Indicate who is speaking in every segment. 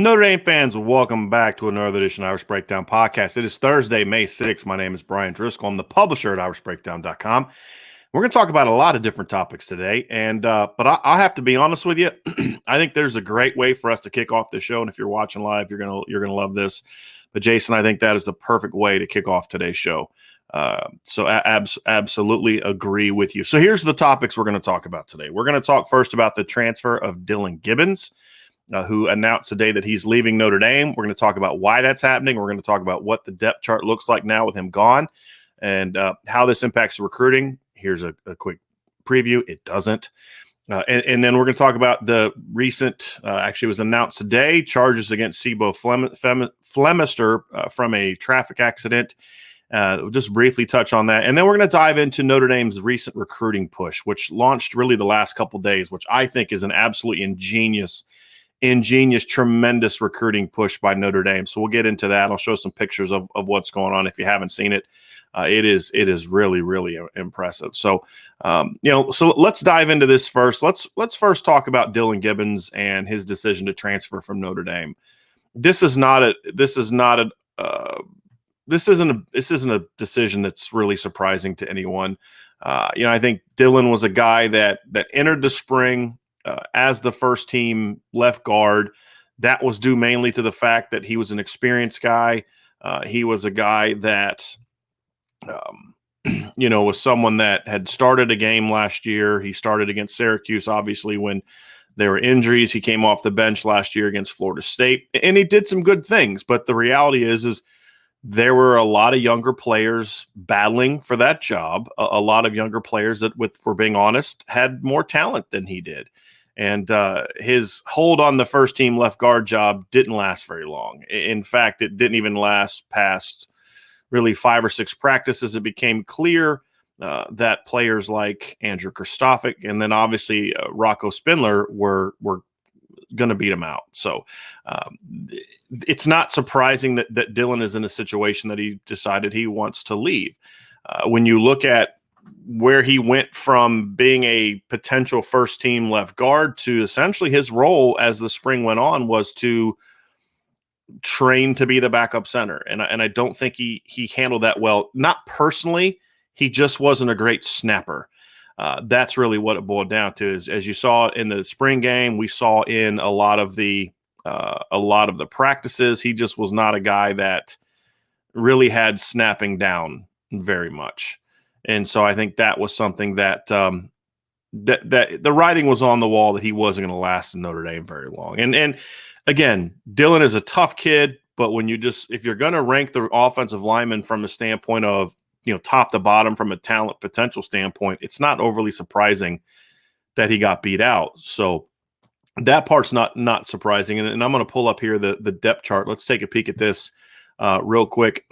Speaker 1: Notre Dame fans, welcome back to another edition of Irish Breakdown Podcast. It is Thursday, May 6th. My name is Brian Driscoll. I'm the publisher at irishbreakdown.com. We're going to talk about a lot of different topics today, but I'll have to be honest with you. I think there's a great way for us to kick off the show, and if you're watching live, you're gonna love this. But Jason, I think that is the perfect way to kick off today's show. Absolutely agree with you. So here's the topics we're going to talk about today. We're going to talk first about the transfer of Dillan Gibbons, who announced today that he's leaving Notre Dame. We're going to talk about why that's happening. We're going to talk about what the depth chart looks like now with him gone and how this impacts the recruiting. Here's a quick preview. It doesn't. And then we're going to talk about the recent, actually was announced today, charges against Sibo Flemister from a traffic accident. We'll just briefly touch on that. And then we're going to dive into Notre Dame's recent recruiting push, which launched really the last couple days, which I think is an absolutely ingenious, tremendous recruiting push by Notre Dame. So we'll get into that. I'll show some pictures of what's going on if you haven't seen it. It is really, really impressive. So, so let's dive into this first. Let's first talk about Dillan Gibbons and his decision to transfer from Notre Dame. This isn't a decision that's really surprising to anyone. I think Dillan was a guy that entered the spring as the first team left guard. That was due mainly to the fact that he was an experienced guy. He was a guy that, was someone that had started a game last year. He started against Syracuse, obviously, when there were injuries. He came off the bench last year against Florida State, and he did some good things. But the reality is there were a lot of younger players battling for that job, a lot of younger players that, for being honest, had more talent than he did. And his hold on the first team left guard job didn't last very long. In fact, it didn't even last past really 5 or 6 practices. It became clear that players like Andrew Kristofic and then obviously Rocco Spindler were going to beat him out. So it's not surprising that Dillan is in a situation that he decided he wants to leave. When you look at where he went from being a potential first team left guard to essentially his role as the spring went on was to train to be the backup center. And I don't think he handled that well. Not personally, he just wasn't a great snapper. That's really what it boiled down to. Is, as you saw in the spring game, we saw in a lot of the practices, he just was not a guy that really had snapping down very much. And so I think that was something that that the writing was on the wall that he wasn't going to last in Notre Dame very long. And again, Dillan is a tough kid, but if you're going to rank the offensive lineman from the standpoint of top to bottom from a talent potential standpoint, it's not overly surprising that he got beat out. So that part's not surprising. And I'm going to pull up here the depth chart. Let's take a peek at this real quick.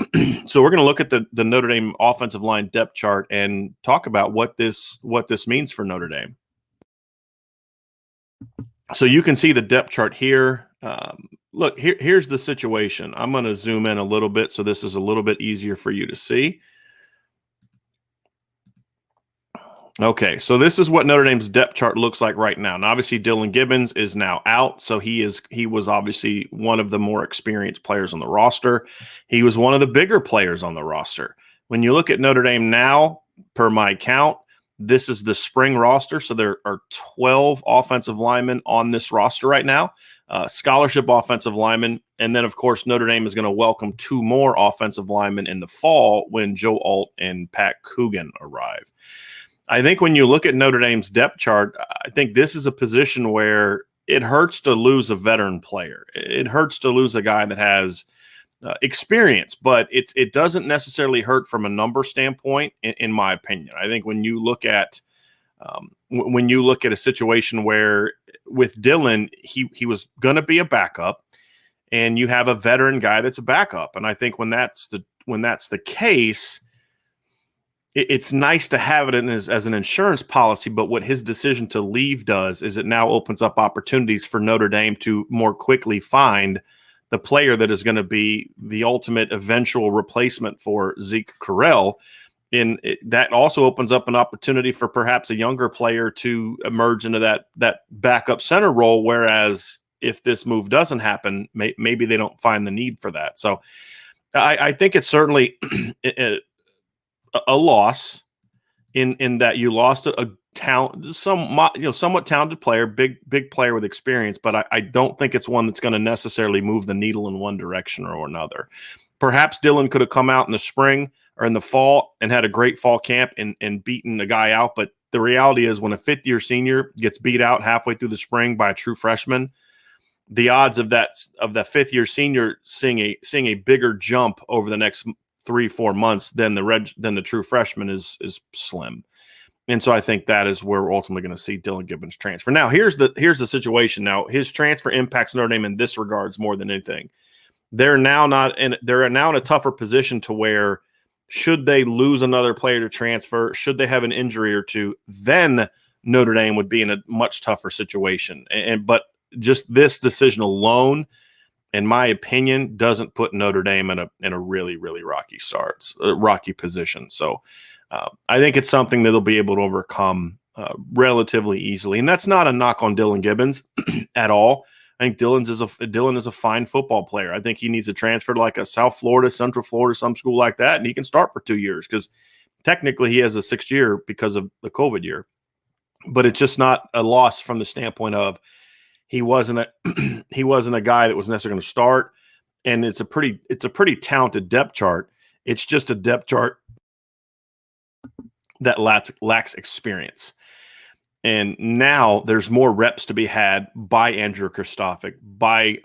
Speaker 1: So we're going to look at the Notre Dame offensive line depth chart and talk about what this means for Notre Dame. So you can see the depth chart here. Look, here's the situation. I'm going to zoom in a little bit so this is a little bit easier for you to see. Okay, so this is what Notre Dame's depth chart looks like right now. And obviously, Dillan Gibbons is now out, so he was obviously one of the more experienced players on the roster. He was one of the bigger players on the roster. When you look at Notre Dame now, per my count, this is the spring roster, so there are 12 offensive linemen on this roster right now, scholarship offensive linemen, and then, of course, Notre Dame is going to welcome 2 more offensive linemen in the fall when Joe Alt and Pat Coogan arrive. I think when you look at Notre Dame's depth chart, I think this is a position where it hurts to lose a veteran player. It hurts to lose a guy that has experience, but it doesn't necessarily hurt from a number standpoint, in my opinion. I think when you look at a situation where with Dillan, he was going to be a backup, and you have a veteran guy that's a backup, and I think when that's the case, it's nice to have it as an insurance policy, but what his decision to leave does is it now opens up opportunities for Notre Dame to more quickly find the player that is going to be the ultimate eventual replacement for Zeke Correll. And that also opens up an opportunity for perhaps a younger player to emerge into that backup center role, whereas if this move doesn't happen, maybe they don't find the need for that. So I think it's certainly a loss in that you lost a talent, somewhat talented player, big player with experience, but I don't think it's one that's going to necessarily move the needle in one direction or another. Perhaps Dillan could have come out in the spring or in the fall and had a great fall camp and beaten a guy out, but the reality is when a fifth-year senior gets beat out halfway through the spring by a true freshman, the odds of that fifth-year senior seeing a bigger jump over the next 3-4 months than the true freshman is slim. And so I think that is where we're ultimately going to see Dillan Gibbons transfer. Now, here's the situation. Now, his transfer impacts Notre Dame in this regards more than anything. They're now in a tougher position to where should they lose another player to transfer, should they have an injury or two, then Notre Dame would be in a much tougher situation. But just this decision alone, in my opinion, doesn't put Notre Dame in a really, really rocky position. So I think it's something that they'll be able to overcome relatively easily. And that's not a knock on Dillan Gibbons at all. I think Dillan is a fine football player. I think he needs to transfer to like a South Florida, Central Florida, some school like that, and he can start for 2 years because technically he has a 6th year because of the COVID year. But it's just not a loss from the standpoint of he wasn't a guy that was necessarily going to start, and it's a pretty talented depth chart. It's just a depth chart that lacks experience. And now there's more reps to be had by Andrew Kristofic, by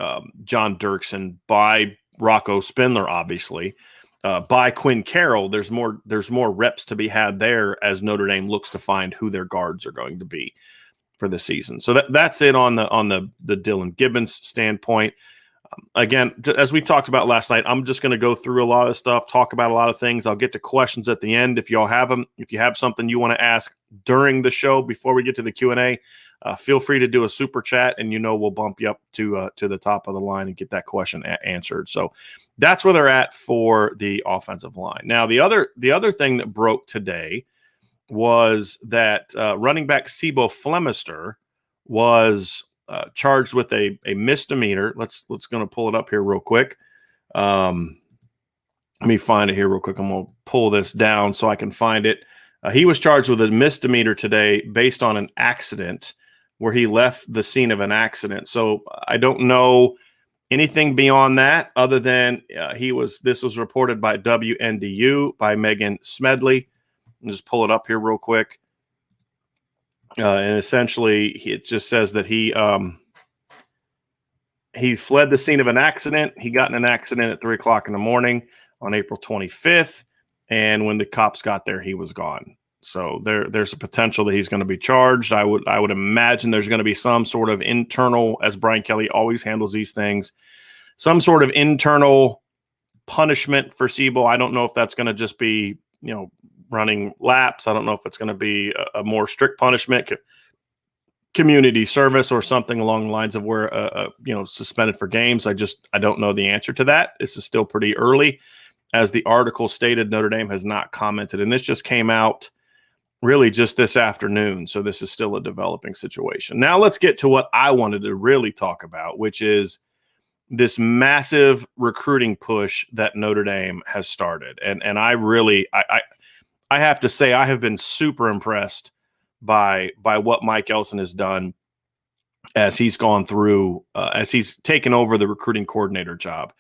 Speaker 1: John Dirksen, by Rocco Spindler, obviously, by Quinn Carroll. There's more reps to be had there as Notre Dame looks to find who their guards are going to be for the season. So that's it on the Dillan Gibbons standpoint. Again, as we talked about last night, I'm just going to go through a lot of stuff, talk about a lot of things. I'll get to questions at the end if y'all have them. If you have something you want to ask during the show before we get to the Q&A, feel free to do a super chat, and we'll bump you up to the top of the line and get that question answered. So that's where they're at for the offensive line. Now, the other thing that broke today was that running back Sibo Flemister was charged with a misdemeanor. Let's going to pull it up here real quick. Let me find it here real quick. I'm going to pull this down so I can find it. He was charged with a misdemeanor today based on an accident where he left the scene of an accident. So I don't know anything beyond that other than this was reported by WNDU by Megan Smedley. I'll just pull it up here real quick. And essentially, it just says that he fled the scene of an accident. He got in an accident at 3:00 in the morning on April 25th, and when the cops got there, he was gone. So there's a potential that he's going to be charged. I would imagine there's going to be some sort of internal, as Brian Kelly always handles these things, some sort of internal punishment for Sibo. I don't know if that's going to just be running laps. I don't know if it's going to be a more strict punishment, community service, or something along the lines of where suspended for games. I don't know the answer to that. This is still pretty early. As the article stated, Notre Dame has not commented, and this just came out really just this afternoon. So this is still a developing situation. Now let's get to what I wanted to really talk about, which is this massive recruiting push that Notre Dame has started. And I have to say, I have been super impressed by what Mike Elson has done as he's gone through, as he's taken over the recruiting coordinator job.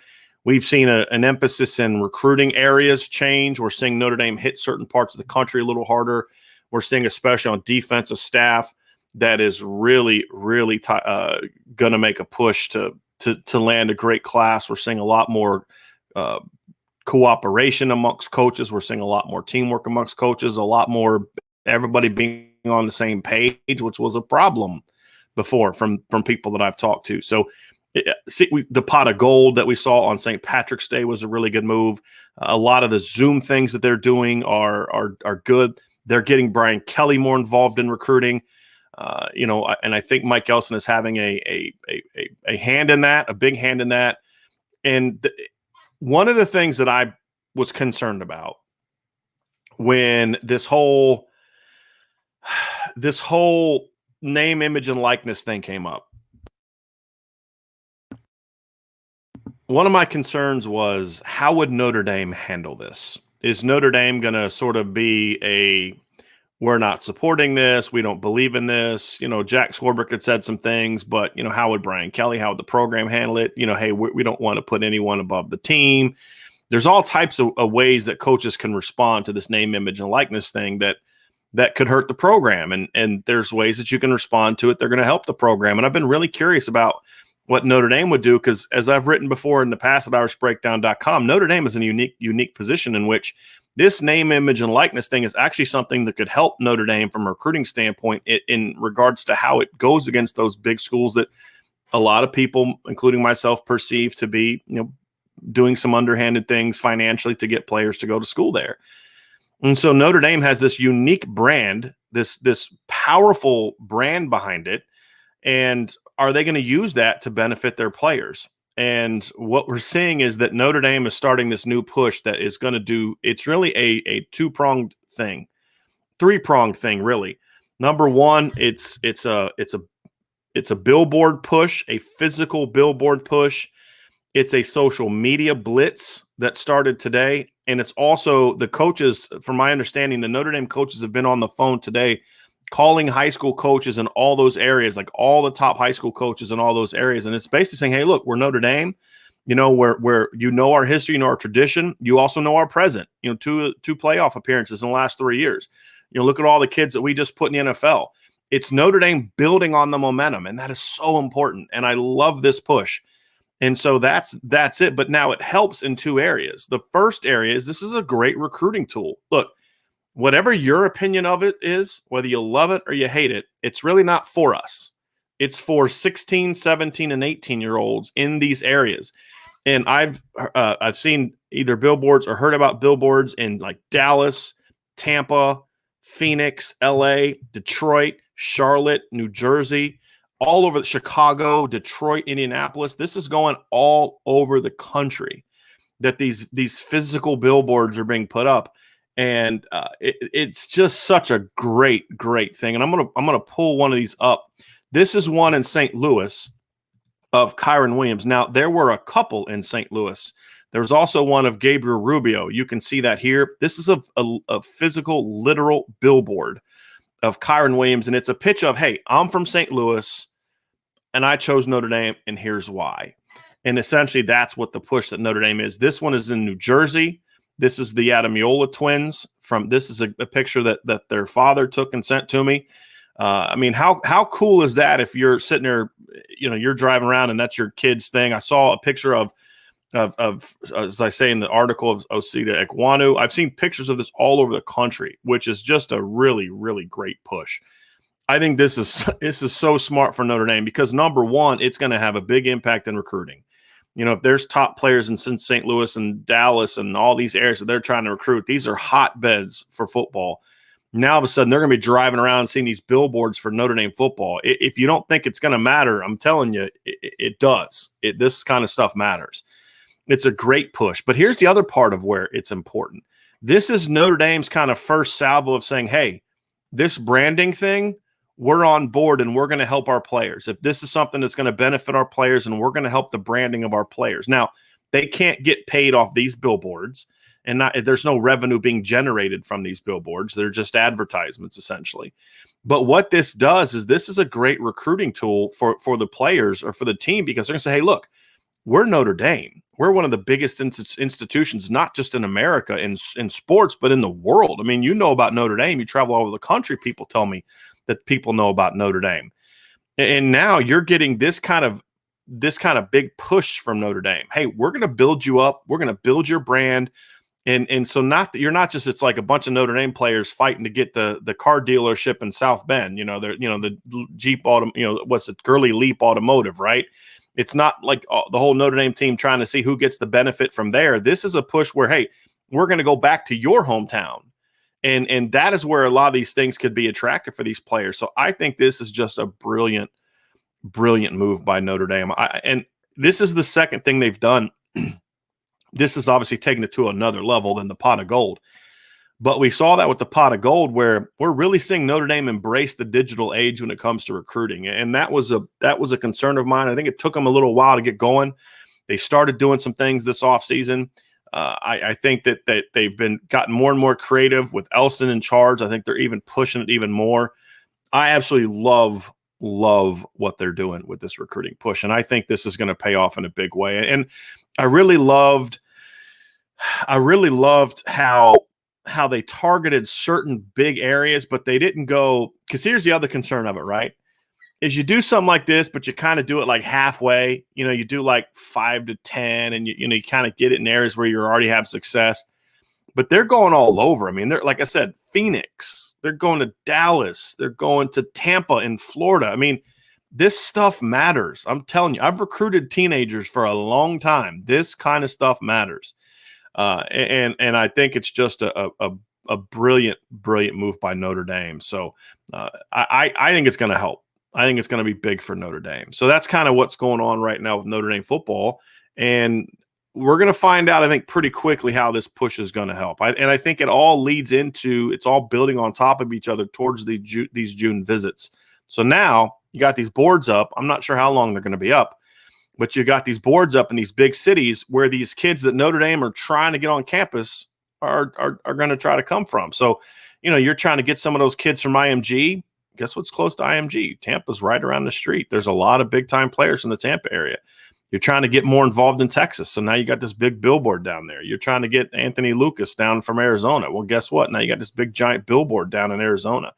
Speaker 1: We've seen an emphasis in recruiting areas change. We're seeing Notre Dame hit certain parts of the country a little harder. We're seeing, especially on defensive staff, that is really, really going to make a push to land a great class. We're seeing a lot more cooperation amongst coaches. We're seeing a lot more teamwork amongst coaches, a lot more everybody being on the same page, which was a problem before from people that I've talked to. So the pot of gold that we saw on St. Patrick's Day was a really good move. A lot of the Zoom things that they're doing are good. They're getting Brian Kelly more involved in recruiting. And I think Mike Elson is having a hand in that, a big hand in that. And one of the things that I was concerned about when this whole name, image, and likeness thing came up one of my concerns was, how would Notre Dame handle this? Is Notre Dame going to sort of be we're not supporting this, we don't believe in this? Jack Swarbrick had said some things, but, how would Brian Kelly, how would the program handle it? Hey, we don't want to put anyone above the team. There's all types of ways that coaches can respond to this name, image, and likeness thing that could hurt the program. And there's ways that you can respond to it. They're going to help the program. And I've been really curious about what Notre Dame would do, because as I've written before in the past at irishbreakdown.com, Notre Dame is in a unique position in which this name, image, and likeness thing is actually something that could help Notre Dame from a recruiting standpoint in regards to how it goes against those big schools that a lot of people, including myself, perceive to be, doing some underhanded things financially to get players to go to school there. And so Notre Dame has this unique brand, this powerful brand behind it. And are they going to use that to benefit their players? And what we're seeing is that Notre Dame is starting this new push that is going to do, it's really a two-pronged thing, three-pronged thing, really. Number one, it's a billboard push, a physical billboard push. It's a social media blitz that started today. And it's also the coaches, from my understanding, the Notre Dame coaches have been on the phone today calling high school coaches in all those areas, like all the top high school coaches in all those areas. And it's basically saying, hey, look, we're Notre Dame. We're our history, our tradition. You also know our present, two playoff appearances in the last 3 years. Look at all the kids that we just put in the NFL. It's Notre Dame building on the momentum, and that is so important. And I love this push. And so that's it. But now it helps in two areas. The first area is this is a great recruiting tool. Look, whatever your opinion of it is, whether you love it or you hate it, it's really not for us. It's for 16, 17, and 18-year-olds in these areas. And I've seen either billboards or heard about billboards in like Dallas, Tampa, Phoenix, LA, Detroit, Charlotte, New Jersey, all over Chicago, Detroit, Indianapolis. This is going all over the country that these physical billboards are being put up. And it's just such a great thing. And I'm gonna pull one of these up. This is one in St. Louis of Kyron Williams. Now, there were a couple in St. Louis. There was also one of Gabriel Rubio. You can see that here. This is a physical, literal billboard of Kyron Williams. And it's a pitch of, hey, I'm from St. Louis, and I chose Notre Dame, and here's why. And essentially, that's what the push that Notre Dame is. This one is in New Jersey. This is the Adamiola twins. This is a picture that their father took and sent to me. I mean, how cool is that if you're sitting there, you're driving around and that's your kid's thing. I saw a picture of as I say in the article, of Osita Ekwonu. I've seen pictures of this all over the country, which is just a really, really great push. I think this is so smart for Notre Dame because, number one, it's going to have a big impact in recruiting. If there's top players in St. Louis and Dallas and all these areas that they're trying to recruit, these are hotbeds for football. Now, all of a sudden, they're going to be driving around and seeing these billboards for Notre Dame football. If you don't think it's going to matter, I'm telling you, it does. This kind of stuff matters. It's a great push. But here's the other part of where it's important. This is Notre Dame's kind of first salvo of saying, hey, this branding thing, we're on board and we're going to help our players. If this is something that's going to benefit our players and we're going to help the branding of our players. Now, they can't get paid off these billboards, and there's no revenue being generated from these billboards. They're just advertisements, essentially. But what this does is this is a great recruiting tool for the players or for the team, because they're going to say, hey, look, we're Notre Dame. We're one of the biggest institutions, not just in America in sports, but in the world. I mean, about Notre Dame. You travel all over the country, people tell me that people know about Notre Dame. And now you're getting this kind of big push from Notre Dame. Hey, we're going to build you up. We're going to build your brand. And so you're not just, it's like a bunch of Notre Dame players fighting to get the car dealership in South Bend, the Jeep what's it, Gurley Leap Automotive, right? It's not like the whole Notre Dame team trying to see who gets the benefit from there. This is a push where, hey, we're going to go back to your hometown. And that is where a lot of these things could be attractive for these players. So I think this is just a brilliant move by Notre Dame. And this is the second thing they've done. This is obviously taking it to another level than the pot of gold. But we saw that with the pot of gold, where we're really seeing Notre Dame embrace the digital age when it comes to recruiting. And that was a concern of mine. I think it took them a little while to get going. They started doing some things this offseason. I think that they've gotten more and more creative with Elston in charge. I think they're even pushing it even more. I absolutely love what they're doing with this recruiting push, and I think this is going to pay off in a big way. And I really loved how they targeted certain big areas, but they didn't go, because here's the other concern of it, right? Is you do something like this, but you kind of do it like halfway. You do like 5 to 10, and you kind of get it in areas where you already have success. But they're going all over. I mean, they're, like I said, Phoenix. They're going to Dallas. They're going to Tampa in Florida. I mean, this stuff matters. I'm telling you, I've recruited teenagers for a long time. This kind of stuff matters. And I think it's just a brilliant move by Notre Dame. So I think it's going to help. I think it's going to be big for Notre Dame. So that's kind of what's going on right now with Notre Dame football. And we're going to find out, I think, pretty quickly how this push is going to help. And I think it all leads into, it's all building on top of each other towards these June visits. So now you got these boards up. I'm not sure how long they're going to be up, but you got these boards up in these big cities where these kids that Notre Dame are trying to get on campus are going to try to come from. So, you're trying to get some of those kids from IMG. Guess what's close to IMG? Tampa's right around the street. There's a lot of big-time players in the Tampa area. You're trying to get more involved in Texas, so now you got this big billboard down there. You're trying to get Anthony Lucas down from Arizona. Well, guess what? Now you got this big, giant billboard down in Arizona.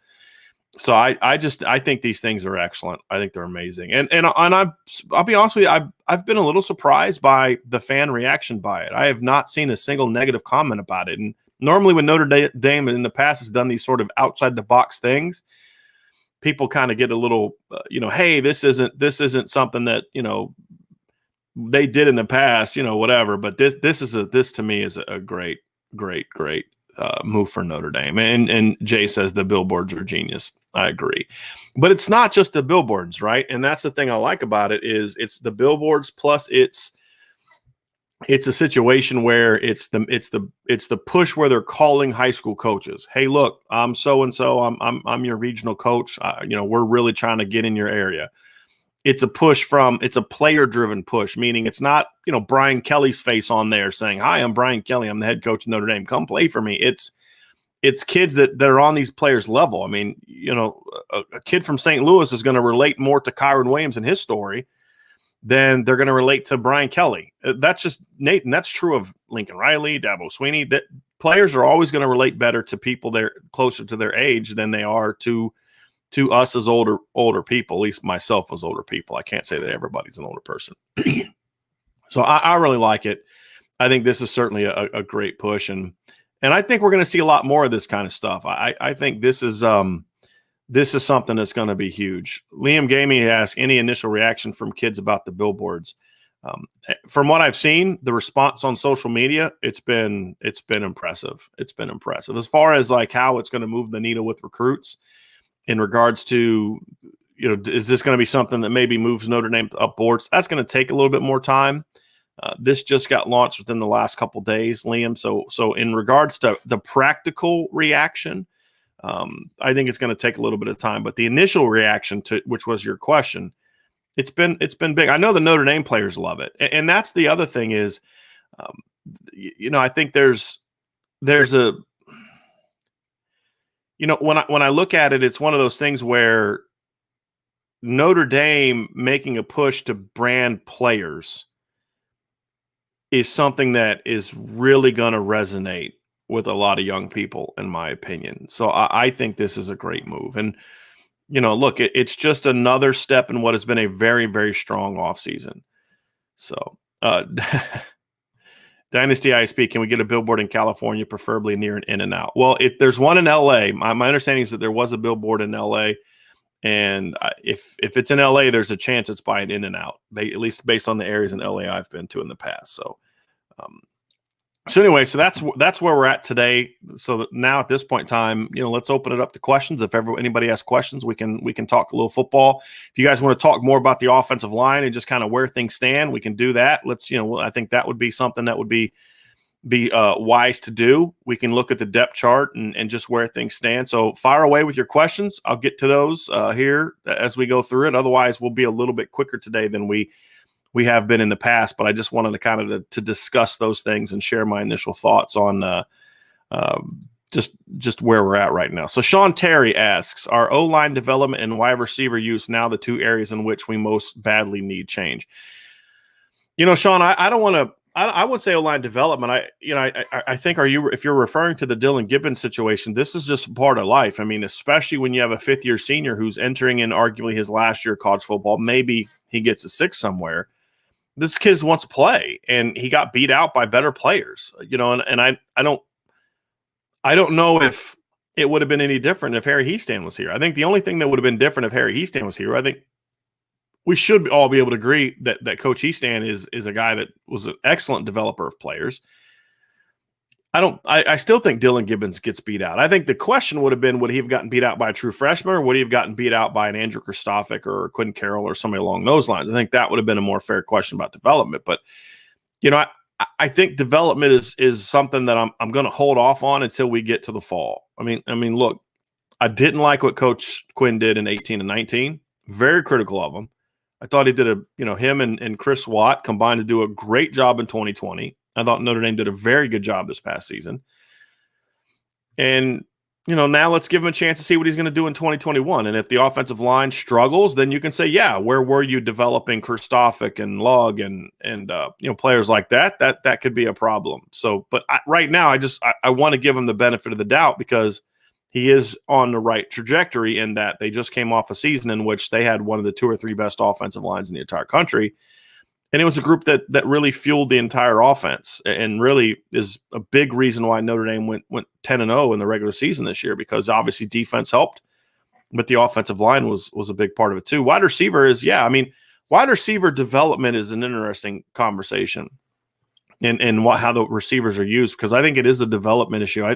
Speaker 1: So I think these things are excellent. I think they're amazing. And I'll be honest with you, I've been a little surprised by the fan reaction by it. I have not seen a single negative comment about it. And normally when Notre Dame in the past has done these sort of outside-the-box things, people kind of get a little, hey, this isn't something that, they did in the past, whatever. But this to me is a great move for Notre Dame. And Jay says the billboards are genius. I agree, but it's not just the billboards, right? And that's the thing I like about it is it's the billboards plus it's a situation where it's the push where they're calling high school coaches. Hey, look, I'm so and so. I'm your regional coach. We're really trying to get in your area. It's a player-driven push, meaning it's not, Brian Kelly's face on there saying, hi, I'm Brian Kelly. I'm the head coach of Notre Dame. Come play for me. It's kids that are on these players' level. I mean, a kid from St. Louis is going to relate more to Kyron Williams and his story than they're going to relate to Brian Kelly. That's just Nathan. That's true of Lincoln Riley, Dabo Sweeney. That players are always going to relate better to people they're closer to their age than they are to us as older people, at least myself as older people. I can't say that everybody's an older person. So I really like it. I think this is certainly a great push. And I think we're going to see a lot more of this kind of stuff. I think this is something that's going to be huge. Liam Gamey asked, any initial reaction from kids about the billboards? From what I've seen, the response on social media, it's been impressive. It's been impressive. As far as like how it's going to move the needle with recruits, in regards to, is this going to be something that maybe moves Notre Dame up boards? That's going to take a little bit more time. This just got launched within the last couple of days, Liam. So in regards to the practical reaction, I think it's going to take a little bit of time. But the initial reaction to, which was your question, it's been big. I know the Notre Dame players love it, and that's the other thing is, I think there's a. When I look at it, it's one of those things where Notre Dame making a push to brand players is something that is really going to resonate with a lot of young people, in my opinion. So I think this is a great move. And, look, it's just another step in what has been a very, very strong offseason. So, Dynasty ISP, can we get a billboard in California, preferably near an In-N-Out? Well, if there's one in LA, my understanding is that there was a billboard in LA, and if it's in LA, there's a chance it's by an In-N-Out, at least based on the areas in LA I've been to in the past. So, anyway, so that's where we're at today. So now at this point in time, let's open it up to questions. If anybody has questions, we can talk a little football. If you guys want to talk more about the offensive line and just kind of where things stand, we can do that. Let's, I think that would be something that would be wise to do. We can look at the depth chart and just where things stand. So fire away with your questions. I'll get to those here as we go through it. Otherwise, we'll be a little bit quicker today than we we have been in the past. But I just wanted to kind of to discuss those things and share my initial thoughts on just where we're at right now. So Sean Terry asks, are O-line development and wide receiver use now the two areas in which we most badly need change? Sean, I don't want to. I would say O-line development. I think if you're referring to the Dillan Gibbons situation, this is just part of life. I mean, especially when you have a fifth-year senior who's entering in arguably his last year of college football. Maybe he gets a sixth somewhere. This kid wants to play, and he got beat out by better players. And I don't know if it would have been any different if Harry Hiestand was here. I think the only thing that would have been different if Harry Hiestand was here, I think we should all be able to agree that Coach Hiestand is a guy that was an excellent developer of players. I still think Dillan Gibbons gets beat out. I think the question would have been, would he have gotten beat out by a true freshman, or would he have gotten beat out by an Andrew Kristofic or Quentin Carroll or somebody along those lines? I think that would have been a more fair question about development. But, I think development is something that I'm going to hold off on until we get to the fall. I mean, look, I didn't like what Coach Quinn did in 18 and 19. Very critical of him. I thought he did him and Chris Watt combined to do a great job in 2020. I thought Notre Dame did a very good job this past season. And, now let's give him a chance to see what he's going to do in 2021. And if the offensive line struggles, then you can say, yeah, where were you developing Kristofic and Lug and players like that? That could be a problem. So, but right now, I want to give him the benefit of the doubt because he is on the right trajectory in that they just came off a season in which they had one of the 2 or 3 best offensive lines in the entire country. And it was a group that really fueled the entire offense and really is a big reason why Notre Dame went 10-0 in the regular season this year, because obviously defense helped, but the offensive line was a big part of it too. Wide receiver wide receiver development is an interesting conversation and how the receivers are used, because I think it is a development issue.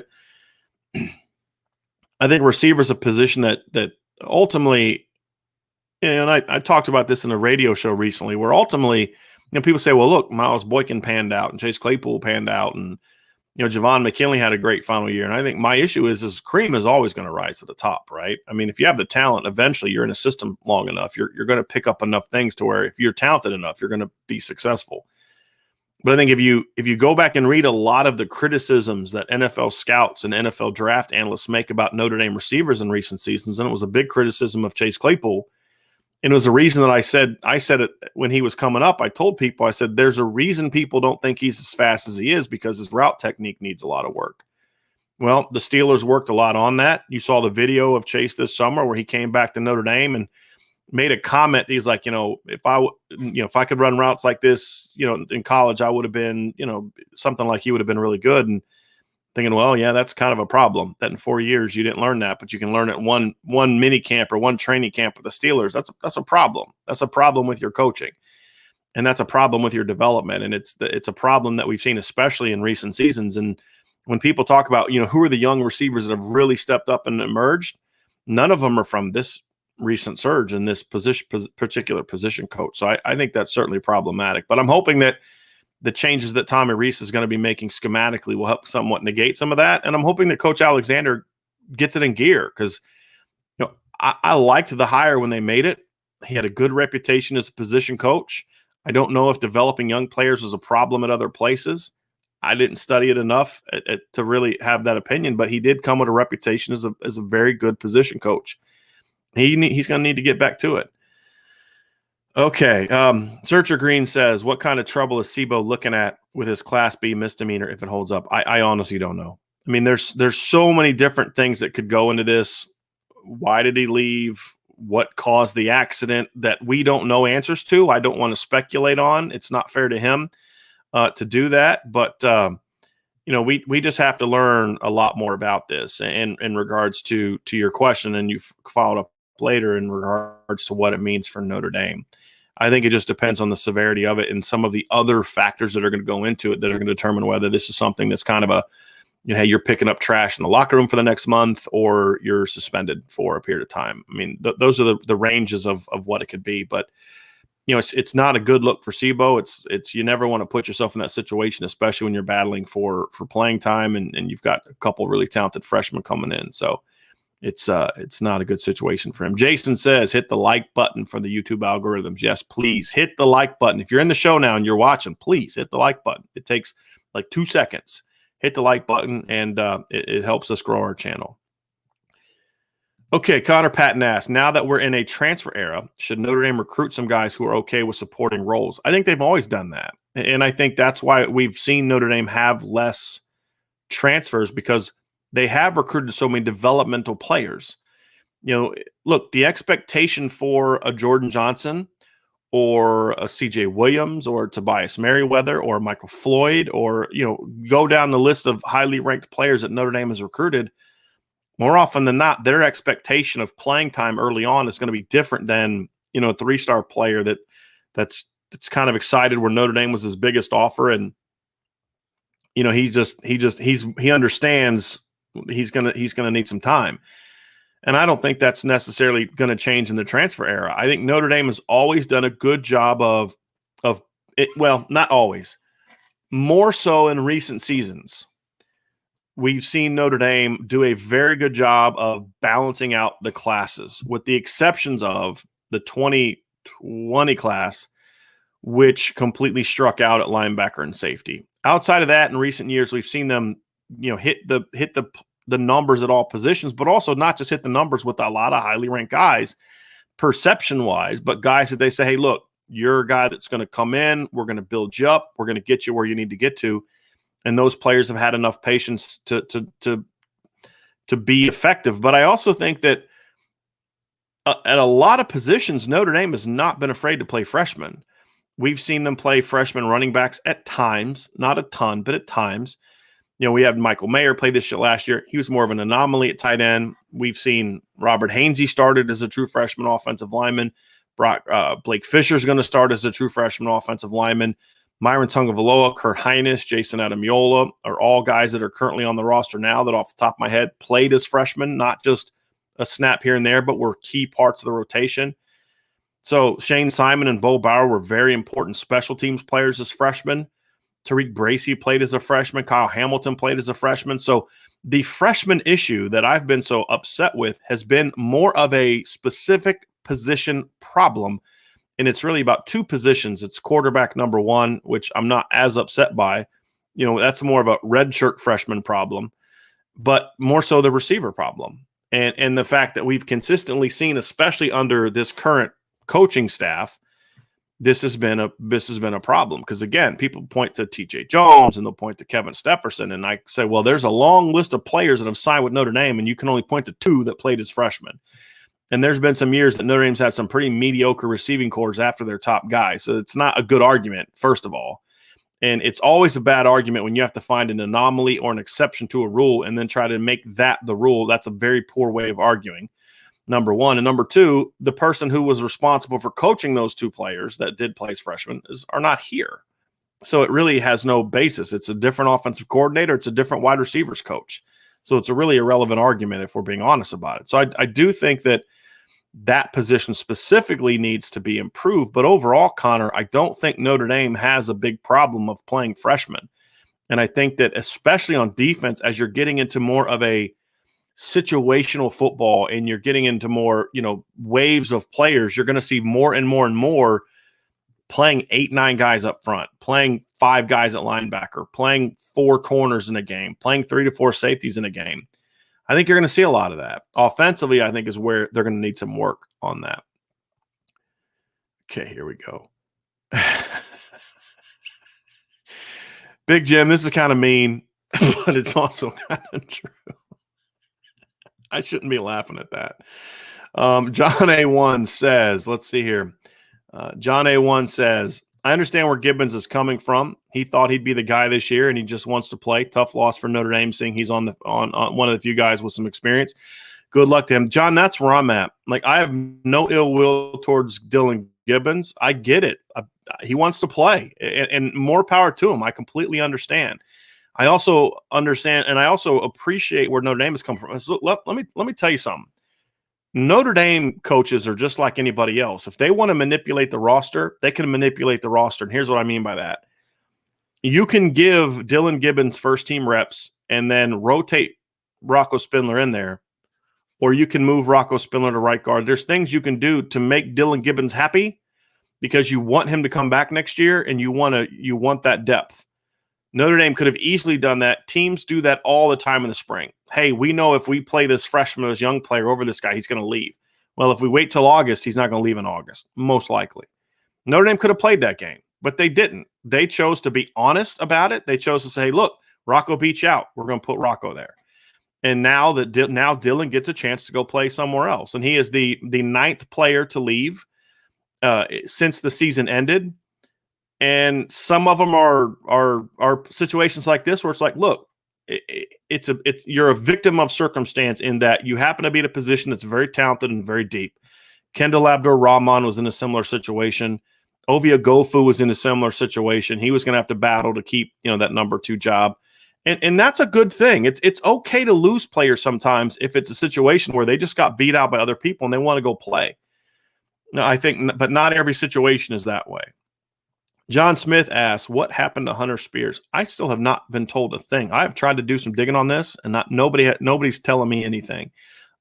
Speaker 1: I think receiver is a position that ultimately, and I talked about this in a radio show recently, where ultimately, people say, well, look, Miles Boykin panned out and Chase Claypool panned out, and Javon McKinley had a great final year. And I think my issue is cream is always going to rise to the top, right? I mean, if you have the talent, eventually you're in a system long enough, you're going to pick up enough things to where if you're talented enough, you're going to be successful. But I think if you go back and read a lot of the criticisms that NFL scouts and NFL draft analysts make about Notre Dame receivers in recent seasons, and it was a big criticism of Chase Claypool, and it was a reason that I said it when he was coming up. I told people, I said, there's a reason people don't think he's as fast as he is, because his route technique needs a lot of work. Well, the Steelers worked a lot on that. You saw the video of Chase this summer where he came back to Notre Dame and made a comment. He's like, if I could run routes like this, in college, I would have been, something like he would have been really good. And thinking, well, yeah, that's kind of a problem that in 4 years you didn't learn that, but you can learn it one mini camp or one training camp with the Steelers. That's a problem. That's a problem with your coaching, and that's a problem with your development. And it's a problem that we've seen, especially in recent seasons. And when people talk about, who are the young receivers that have really stepped up and emerged, none of them are from this recent surge in this particular position coach. So I think that's certainly problematic. But I'm hoping that the changes that Tommy Rees is going to be making schematically will help somewhat negate some of that. And I'm hoping that Coach Alexander gets it in gear, because I liked the hire when they made it. He had a good reputation as a position coach. I don't know if developing young players was a problem at other places. I didn't study it enough to really have that opinion, but he did come with a reputation as a very good position coach. He's going to need to get back to it. Okay. Searcher Green says, what kind of trouble is SIBO looking at with his Class B misdemeanor if it holds up? I honestly don't know. I mean, there's so many different things that could go into this. Why did he leave? What caused the accident that we don't know answers to? I don't want to speculate on. It's not fair to him to do that. But, we just have to learn a lot more about this in regards to your question. And you followed up later in regards to what it means for Notre Dame. I think it just depends on the severity of it and some of the other factors that are going to go into it that are going to determine whether this is something that's kind of hey, you're picking up trash in the locker room for the next month, or you're suspended for a period of time. I mean, those are the ranges of what it could be. But, it's not a good look for SIBO. It's you never want to put yourself in that situation, especially when you're battling for playing time and you've got a couple really talented freshmen coming in. So it's not a good situation for him. Jason says, hit the like button for the YouTube algorithms. Yes, please hit the like button. If you're in the show now and you're watching, please hit the like button. It takes like 2 seconds. Hit the like button, and it helps us grow our channel. Okay, Connor Patton asks, now that we're in a transfer era, should Notre Dame recruit some guys who are okay with supporting roles? I think they've always done that. And I think that's why we've seen Notre Dame have less transfers, because they have recruited so many developmental players. Look, the expectation for a Jordan Johnson or a CJ Williams or Tobias Merriweather or Michael Floyd, or, go down the list of highly ranked players that Notre Dame has recruited, more often than not, their expectation of playing time early on is going to be different than, a 3-star player that's kind of excited where Notre Dame was his biggest offer. And, he understands he's going to need some time. And I don't think that's necessarily going to change in the transfer era. I think Notre Dame has always done a good job of it. Well, not always, more so in recent seasons. We've seen Notre Dame do a very good job of balancing out the classes, with the exceptions of the 2020 class, which completely struck out at linebacker and safety. Outside of that, in recent years, we've seen them, hit the numbers at all positions, but also not just hit the numbers with a lot of highly ranked guys, perception-wise, but guys that they say, hey, look, you're a guy that's going to come in, we're going to build you up, we're going to get you where you need to get to. And those players have had enough patience to be effective. But I also think that at a lot of positions, Notre Dame has not been afraid to play freshmen. We've seen them play freshman running backs at times, not a ton, but at times. We had Michael Mayer play this shit last year. He was more of an anomaly at tight end. We've seen Robert Hainsey started as a true freshman offensive lineman. Blake Fisher is going to start as a true freshman offensive lineman. Myron Tungavaloa, Kurt Hines, Jason Adamiola are all guys that are currently on the roster now that, off the top of my head, played as freshmen, not just a snap here and there, but were key parts of the rotation. So Shane Simon and Bo Bauer were very important special teams players as freshmen. Tariq Bracy played as a freshman. Kyle Hamilton played as a freshman. So the freshman issue that I've been so upset with has been more of a specific position problem. And it's really about 2 positions. It's quarterback number 1, which I'm not as upset by. That's more of a redshirt freshman problem, but more so the receiver problem. And the fact that we've consistently seen, especially under this current coaching staff, this has been a problem. Because again, people point to TJ Jones and they'll point to Kevin Stepherson. And I say, well, there's a long list of players that have signed with Notre Dame, and you can only point to 2 that played as freshmen. And there's been some years that Notre Dame's had some pretty mediocre receiving corps after their top guys. So it's not a good argument, first of all. And it's always a bad argument when you have to find an anomaly or an exception to a rule and then try to make that the rule. That's a very poor way of arguing, number 1. And number 2, the person who was responsible for coaching those 2 players that did play as freshmen are not here. So it really has no basis. It's a different offensive coordinator. It's a different wide receivers coach. So it's a really irrelevant argument if we're being honest about it. So I do think that position specifically needs to be improved. But overall, Connor, I don't think Notre Dame has a big problem of playing freshmen. And I think that especially on defense, as you're getting into more of a situational football and you're getting into more, waves of players, you're going to see more and more and more playing 8-9 guys up front, playing 5 guys at linebacker, playing 4 corners in a game, playing 3 to 4 safeties in a game. I think you're going to see a lot of that. Offensively, I think is where they're going to need some work on that. Okay, here we go. Big Jim, this is kind of mean, but it's also kind of true. I shouldn't be laughing at that. John A1 says, let's see here. John A1 says, I understand where Gibbons is coming from. He thought he'd be the guy this year, and he just wants to play. Tough loss for Notre Dame, seeing he's on one of the few guys with some experience. Good luck to him. John, that's where I'm at. Like, I have no ill will towards Dillan Gibbons. I get it. He wants to play, and more power to him. I completely understand. I also understand, and I also appreciate where Notre Dame has come from. So let me tell you something. Notre Dame coaches are just like anybody else. If they want to manipulate the roster, they can manipulate the roster. And here's what I mean by that. You can give Dillan Gibbons first-team reps and then rotate Rocco Spindler in there or you can move Rocco Spindler to right guard. There's things you can do to make Dillan Gibbons happy because you want him to come back next year and you want that depth. Notre Dame could have easily done that. Teams do that all the time in the spring. Hey, we know if we play this freshman, this young player over this guy, he's going to leave. Well, if we wait till August, he's not going to leave in August, most likely. Notre Dame could have played that game, but they didn't. They chose to be honest about it. They chose to say, look, Rocco beat you out. We're going to put Rocco there. And now Dillan gets a chance to go play somewhere else. And he is the ninth player to leave since the season ended. And some of them are situations like this where it's like, look, you're a victim of circumstance in that you happen to be in a position that's very talented and very deep. Kendall Abdur-Rahman was in a similar situation. Ovia Gofu was in a similar situation. He was going to have to battle to keep, that number 2 job. And that's a good thing. It's okay to lose players sometimes if it's a situation where they just got beat out by other people and they want to go play. No, I think, but not every situation is that way. John Smith asks, what happened to Hunter Spears? I still have not been told a thing. I've tried to do some digging on this, and nobody's telling me anything.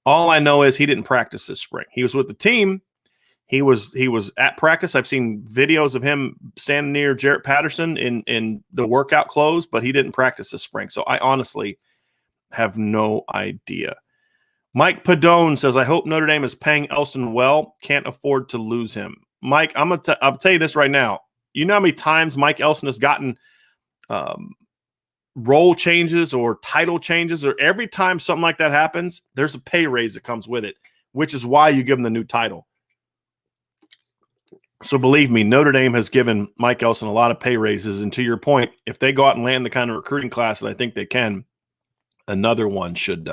Speaker 1: All I know is he didn't practice this spring. He was with the team. He was at practice. I've seen videos of him standing near Jarrett Patterson in the workout clothes, but he didn't practice this spring. So I honestly have no idea. Mike Padone says, I hope Notre Dame is paying Elston well. Can't afford to lose him. Mike, I'll tell you this right now. You know how many times Mike Elston has gotten role changes or title changes, or every time something like that happens, there's a pay raise that comes with it, which is why you give him the new title. So believe me, Notre Dame has given Mike Elston a lot of pay raises. And to your point, if they go out and land the kind of recruiting class that I think they can, another one should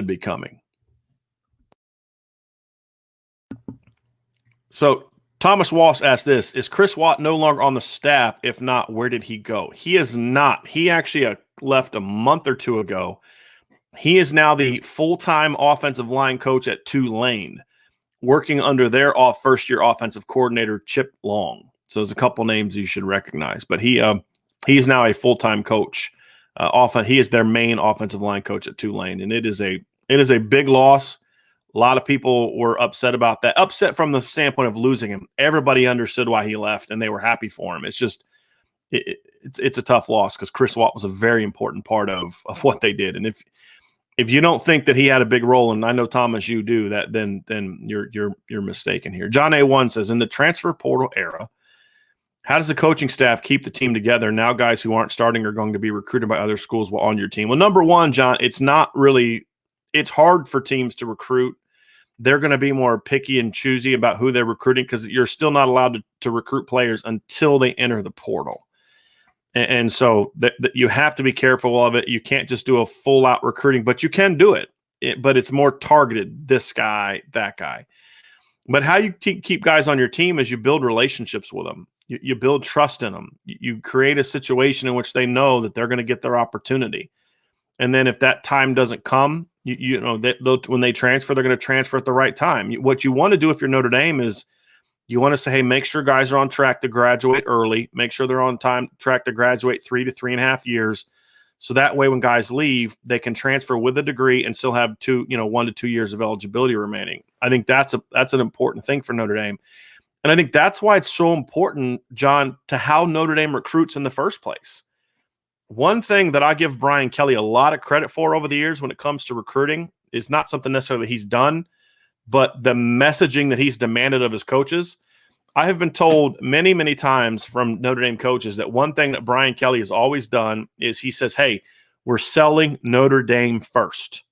Speaker 1: be coming. So Thomas Walsh asked this, is Chris Watt no longer on the staff? If not, where did he go? He is not. He actually left a month or two ago. He is now the full-time offensive line coach at Tulane, working under their first-year offensive coordinator, Chip Long. So there's a couple names you should recognize. But he's now a full-time coach. He is their main offensive line coach at Tulane, and it is a big loss. A lot of people were upset about that. Upset from the standpoint of losing him. Everybody understood why he left, and they were happy for him. It's just it's a tough loss because Chris Watt was a very important part of what they did. And if you don't think that he had a big role, and I know Thomas, you do, that then you're mistaken here. John A1 says, in the transfer portal era, how does the coaching staff keep the team together? Now guys who aren't starting are going to be recruited by other schools while on your team. Well, number one, John, it's hard for teams to recruit. They're going to be more picky and choosy about who they're recruiting because you're still not allowed to recruit players until they enter the portal. And so you have to be careful of it. You can't just do a full-out recruiting, but you can do it. But it's more targeted, this guy, that guy. But how you keep guys on your team is you build relationships with them. You build trust in them. You create a situation in which they know that they're going to get their opportunity. And then if that time doesn't come, when they transfer, they're going to transfer at the right time. What you want to do if you're Notre Dame is you want to say, hey, make sure guys are on track to graduate early. Make sure they're on track to graduate 3 to 3.5 years. So that way when guys leave, they can transfer with a degree and still have 1 to 2 years of eligibility remaining. I think that's an important thing for Notre Dame. And I think that's why it's so important, John, to how Notre Dame recruits in the first place. One thing that I give Brian Kelly a lot of credit for over the years when it comes to recruiting is not something necessarily that he's done, but the messaging that he's demanded of his coaches. I have been told many, many times from Notre Dame coaches that one thing that Brian Kelly has always done is he says, hey, we're selling Notre Dame first.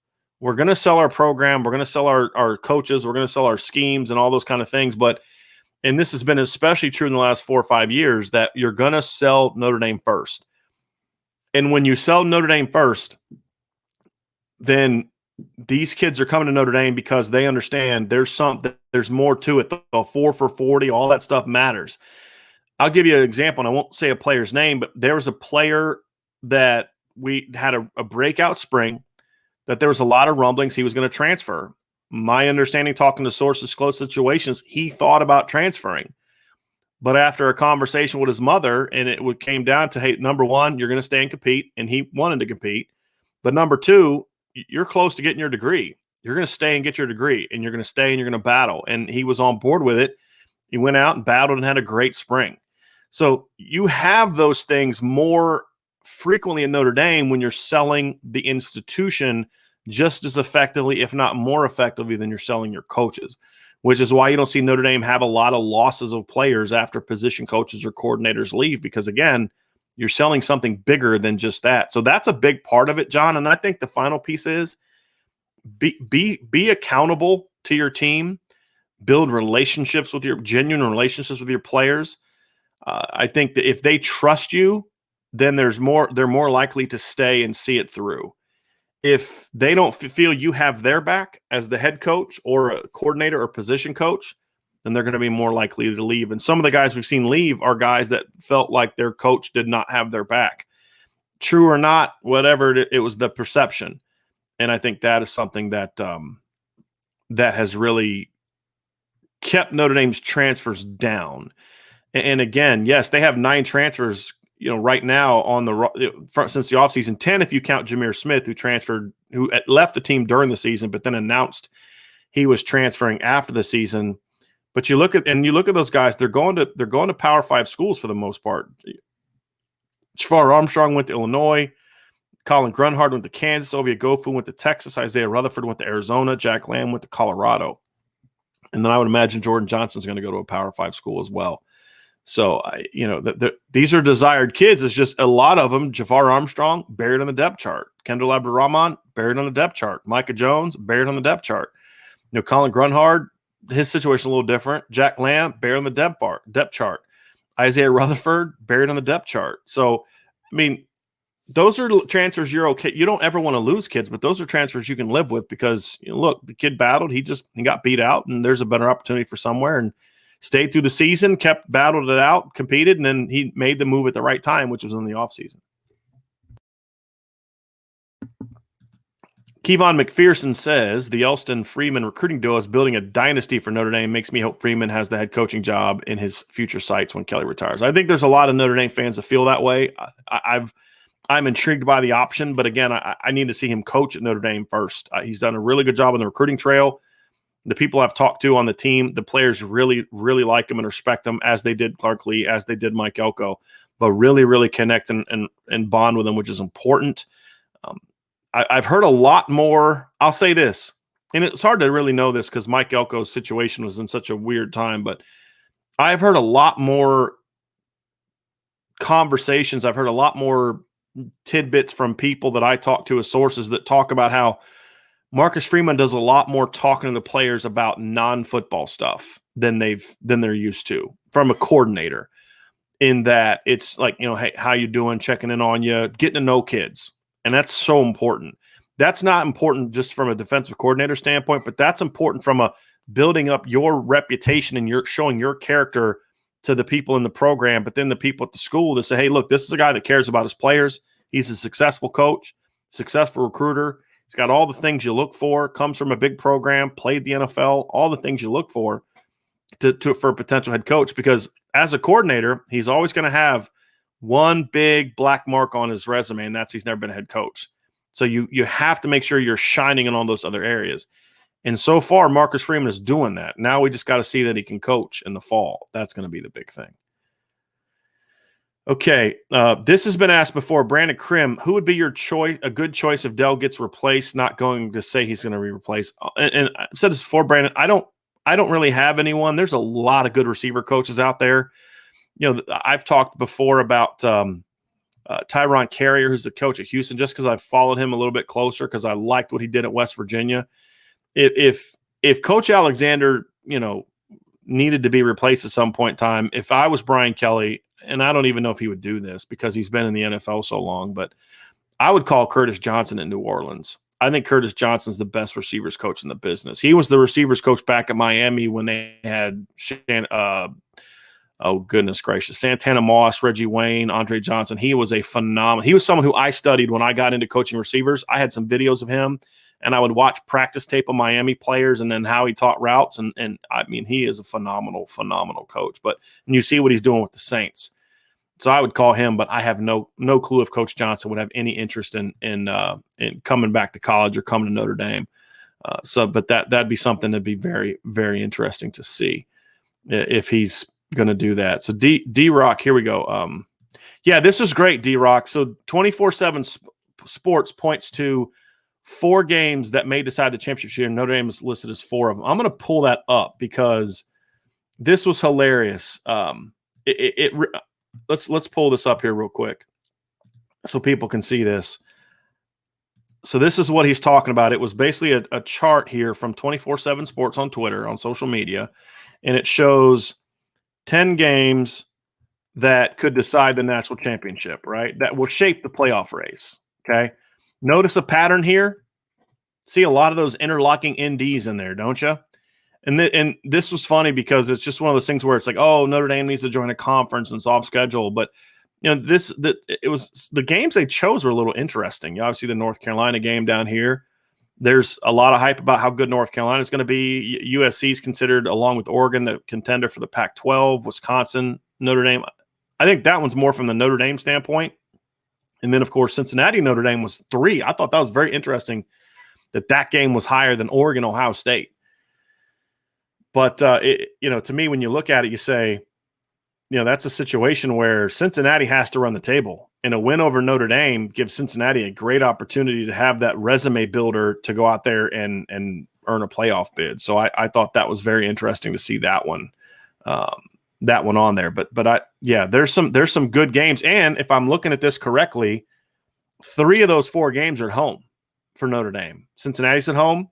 Speaker 1: We're going to sell our program. We're going to sell our coaches. We're going to sell our schemes and all those kind of things. And this has been especially true in the last 4 or 5 years, that you're going to sell Notre Dame first. And when you sell Notre Dame first, then these kids are coming to Notre Dame because they understand there's more to it. The 4 for 40, all that stuff matters. I'll give you an example, and I won't say a player's name, but there was a player that we had a breakout spring that there was a lot of rumblings he was going to transfer. My understanding, talking to sources close situations, he thought about transferring. But after a conversation with his mother, and it came down to, hey, number one, you're going to stay and compete, and he wanted to compete. But number two, you're close to getting your degree. You're going to stay and get your degree, and you're going to stay and you're going to battle. And he was on board with it. He went out and battled and had a great spring. So you have those things more frequently in Notre Dame when you're selling the institution just as effectively, if not more effectively, than you're selling your coaches, which is why you don't see Notre Dame have a lot of losses of players after position coaches or coordinators leave, because, again, you're selling something bigger than just that. So that's a big part of it, John. And I think the final piece is be accountable to your team, build relationships with your genuine relationships with your players. I think that if they trust you, then they're more likely to stay and see it through. If they don't feel you have their back as the head coach or a coordinator or position coach, then they're going to be more likely to leave. And some of the guys we've seen leave are guys that felt like their coach did not have their back. True or not, whatever, it was the perception. And I think that is something that that has really kept Notre Dame's transfers down. And again, yes, they have 9 transfers, right now on the front since the offseason, 10 if you count Jameer Smith, who left the team during the season, but then announced he was transferring after the season. But you look at those guys, they're going to Power 5 schools for the most part. Jafar Armstrong went to Illinois. Colin Grunhard went to Kansas. Ovia Gofu went to Texas. Isaiah Rutherford went to Arizona. Jack Lamb went to Colorado. And then I would imagine Jordan Johnson's going to go to a Power 5 school as well. So, these are desired kids. It's just a lot of them. Jafar Armstrong, buried on the depth chart. Kendall Abdurrahman, buried on the depth chart. Micah Jones, buried on the depth chart. Colin Grunhard, his situation a little different. Jack Lamb, buried on the depth chart. Isaiah Rutherford, buried on the depth chart. So, those are transfers you're okay. You don't ever want to lose kids, but those are transfers you can live with because, look, the kid battled. He got beat out, and there's a better opportunity for somewhere, and stayed through the season, battled it out, competed, and then he made the move at the right time, which was in the offseason. Kevon McPherson says, the Elston Freeman recruiting duo is building a dynasty for Notre Dame. Makes me hope Freeman has the head coaching job in his future sights when Kelly retires. I think there's a lot of Notre Dame fans that feel that way. I'm intrigued by the option, but again, I need to see him coach at Notre Dame first. He's done a really good job on the recruiting trail. The people I've talked to on the team, the players really, really like him and respect him, as they did Clark Lee, as they did Mike Elko, but really, really connect and bond with him, which is important. I've heard a lot more. I'll say this, and it's hard to really know this because Mike Elko's situation was in such a weird time, but I've heard a lot more conversations. I've heard a lot more tidbits from people that I talk to as sources that talk about how Marcus Freeman does a lot more talking to the players about non-football stuff than they're used to from a coordinator, in that it's like, hey, how you doing? Checking in on you, getting to know kids. And that's so important. That's not important just from a defensive coordinator standpoint, but that's important from a building up your reputation and showing your character to the people in the program, but then the people at the school that say, hey, look, this is a guy that cares about his players. He's a successful coach, successful recruiter. He's got all the things you look for, comes from a big program, played the NFL, all the things you look for for a potential head coach. Because as a coordinator, he's always going to have one big black mark on his resume, and that's he's never been a head coach. So you have to make sure you're shining in all those other areas. And so far, Marcus Freeman is doing that. Now we just got to see that he can coach in the fall. That's going to be the big thing. Okay, this has been asked before. Brandon Krim, who would be your choice? A good choice if Dell gets replaced? Not going to say he's going to be replaced. And I've said this before, Brandon. I don't really have anyone. There's a lot of good receiver coaches out there. I've talked before about Tyron Carrier, who's the coach at Houston, just because I've followed him a little bit closer because I liked what he did at West Virginia. If Coach Alexander, needed to be replaced at some point in time, if I was Brian Kelly, and I don't even know if he would do this because he's been in the NFL so long, but I would call Curtis Johnson in New Orleans. I think Curtis Johnson's the best receivers coach in the business. He was the receivers coach back at Miami when they had oh, goodness gracious, Santana Moss, Reggie Wayne, Andre Johnson. He was a phenomenal. He was someone who I studied when I got into coaching receivers. I had some videos of him, and I would watch practice tape of Miami players and then how he taught routes. And I mean, he is a phenomenal, phenomenal coach. But and you see what he's doing with the Saints. So I would call him, but I have no clue if Coach Johnson would have any interest in coming back to college or coming to Notre Dame. But that'd be something that'd be very, very interesting to see if he's going to do that. So D-Rock, here we go. Yeah, this is great, D-Rock. So 24/7 Sports points to 4 games that may decide the championship year. Notre Dame is listed as 4 of them. I'm going to pull that up because this was hilarious. Let's pull this up here real quick so people can see this. So this is what he's talking about. It was basically a chart here from 24/7 Sports on Twitter, on social media, and it shows 10 games that could decide the national championship, right? That will shape the playoff race, okay? Notice a pattern here? See a lot of those interlocking NDs in there, don't you? And this was funny because it's just one of those things where it's like, oh, Notre Dame needs to join a conference and it's off schedule. But you know, it was the games they chose were a little interesting. Obviously, the North Carolina game down here. There's a lot of hype about how good North Carolina is going to be. USC is considered, along with Oregon, the contender for the Pac-12. Wisconsin, Notre Dame. I think that one's more from the Notre Dame standpoint. And then, of course, Cincinnati, Notre Dame was 3. I thought that was very interesting that game was higher than Oregon, Ohio State. But, to me, when you look at it, you say, that's a situation where Cincinnati has to run the table. And a win over Notre Dame gives Cincinnati a great opportunity to have that resume builder to go out there and earn a playoff bid. So I thought that was very interesting to see that one on there. But there's some good games. And if I'm looking at this correctly, 3 of those 4 games are at home for Notre Dame. Cincinnati's at home,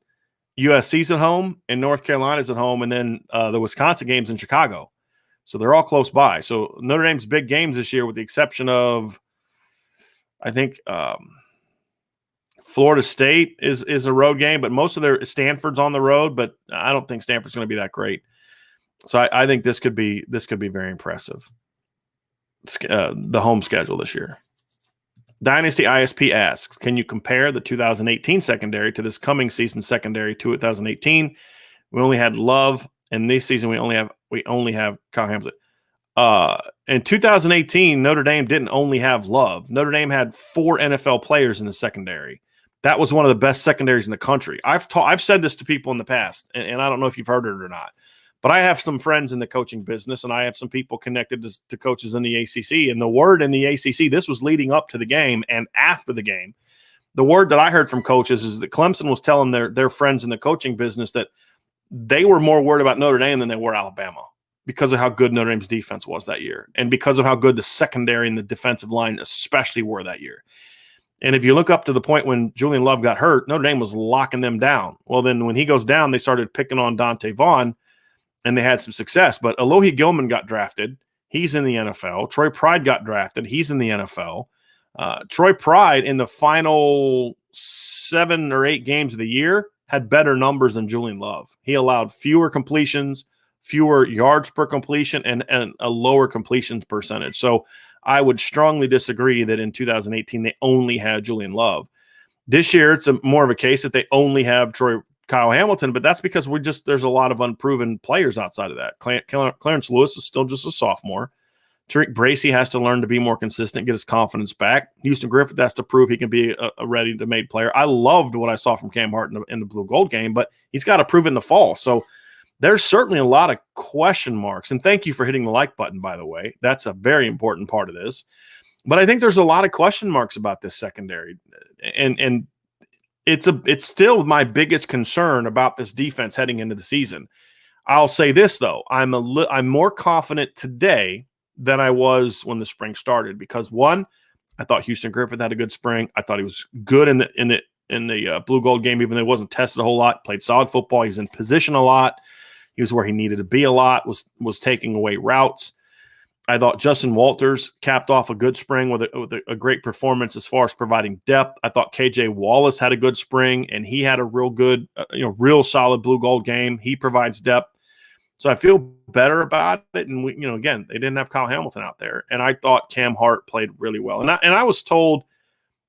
Speaker 1: USC's at home, and North Carolina's at home, and then the Wisconsin game's in Chicago. So they're all close by. So Notre Dame's big games this year, with the exception of, I think, Florida State is a road game, but most of their Stanford's on the road, but I don't think Stanford's going to be that great. So I think this could be very impressive. The home schedule this year. Dynasty ISP asks, can you compare the 2018 secondary to this coming season secondary to 2018? We only had Love, and this season we only have Kyle Hamilton. In 2018, Notre Dame didn't only have Love. Notre Dame had 4 NFL players in the secondary. That was one of the best secondaries in the country. I've said this to people in the past, and I don't know if you've heard it or not, but I have some friends in the coaching business, and I have some people connected to coaches in the ACC. And the word in the ACC, this was leading up to the game and after the game, the word that I heard from coaches is that Clemson was telling their friends in the coaching business that they were more worried about Notre Dame than they were Alabama because of how good Notre Dame's defense was that year and because of how good the secondary and the defensive line especially were that year. And if you look up to the point when Julian Love got hurt, Notre Dame was locking them down. Well, then when he goes down, they started picking on Dante Vaughn, and they had some success. But Alohi Gilman got drafted. He's in the NFL. Troy Pride got drafted. He's in the NFL. Troy Pride in the final 7 or 8 games of the year had better numbers than Julian Love. He allowed fewer completions, fewer yards per completion, and a lower completions percentage. So I would strongly disagree that in 2018 they only had Julian Love. This year it's more of a case that they only have Kyle Hamilton, but that's because there's a lot of unproven players outside of that. Clarence Lewis is still just a sophomore. Tariq Bracy has to learn to be more consistent, get his confidence back. Houston Griffith has to prove he can be a ready-to-made player. I loved what I saw from Cam Hart in the Blue Gold game, but he's got to prove in the fall. So there's certainly a lot of question marks. And thank you for hitting the like button, by the way. That's a very important part of this. But I think there's a lot of question marks about this secondary. And it's still my biggest concern about this defense heading into the season. I'll say this, though. I'm more confident today than I was when the spring started because, one, I thought Houston Griffith had a good spring. I thought he was good in the Blue Gold game, even though he wasn't tested a whole lot. Played solid football. He was in position a lot. He was where he needed to be a lot. Was taking away routes. I thought Justin Walters capped off a good spring with a great performance as far as providing depth. I thought KJ Wallace had a good spring, and he had a real good, real solid Blue Gold game. He provides depth. So I feel better about it. And again, they didn't have Kyle Hamilton out there. And I thought Cam Hart played really well. And I was told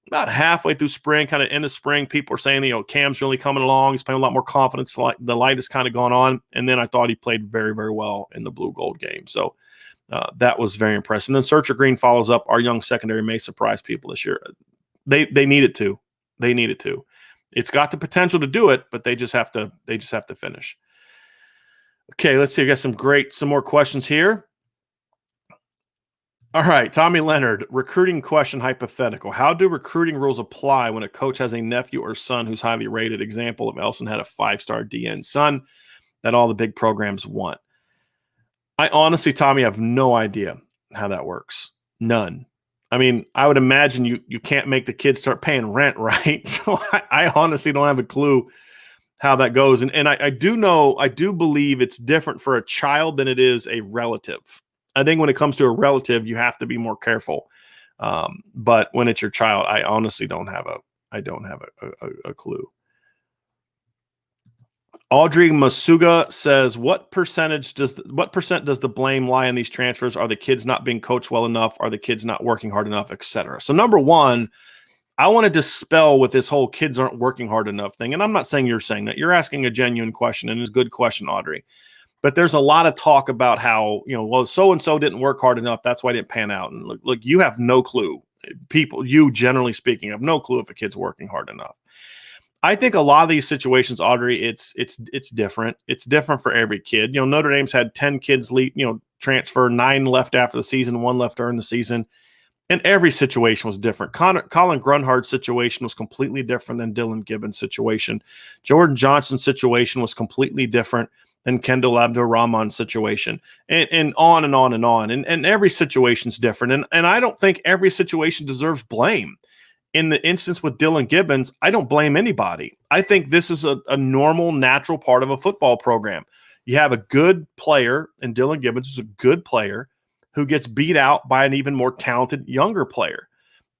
Speaker 1: about halfway through spring, kind of end of spring, people were saying, Cam's really coming along. He's playing a lot more confidence. The light has kind of gone on. And then I thought he played very, very well in the Blue Gold game. So That was very impressive. And then Searcher Green follows up, our young secondary may surprise people this year. They need it to. They need it to. It's got the potential to do it, but they just have to finish. Okay, let's see. I got some more questions here. All right, Tommy Leonard, recruiting question hypothetical. How do recruiting rules apply when a coach has a nephew or son who's highly rated? Example, if Elson had a 5-star DN son that all the big programs want. I honestly, Tommy, have no idea how that works. None. I mean, I would imagine you can't make the kids start paying rent, right? So I honestly don't have a clue how that goes. And I do believe it's different for a child than it is a relative. I think when it comes to a relative, you have to be more careful. But when it's your child, I honestly don't have a clue. Audrey Masuga says, what percent does the blame lie in these transfers? Are the kids not being coached well enough? Are the kids not working hard enough, etc.? So number one, I want to dispel with this whole kids aren't working hard enough thing. And I'm not saying you're saying that. You're asking a genuine question, and it's a good question, Audrey. But there's a lot of talk about how, well, so-and-so didn't work hard enough. That's why it didn't pan out. And look, you have no clue. You generally speaking, have no clue if a kid's working hard enough. I think a lot of these situations, Audrey, it's different. It's different for every kid. Notre Dame's had 10 kids transfer, 9 left after the season, 1 left during the season. And every situation was different. Colin Grunhard's situation was completely different than Dillan Gibbons' situation. Jordan Johnson's situation was completely different than Kendall Abdur-Rahman's situation, and on and on and on. And every situation's different. And I don't think every situation deserves blame. In the instance with Dillan Gibbons, I don't blame anybody. I think this is a normal, natural part of a football program. You have a good player, and Dillan Gibbons is a good player, who gets beat out by an even more talented younger player.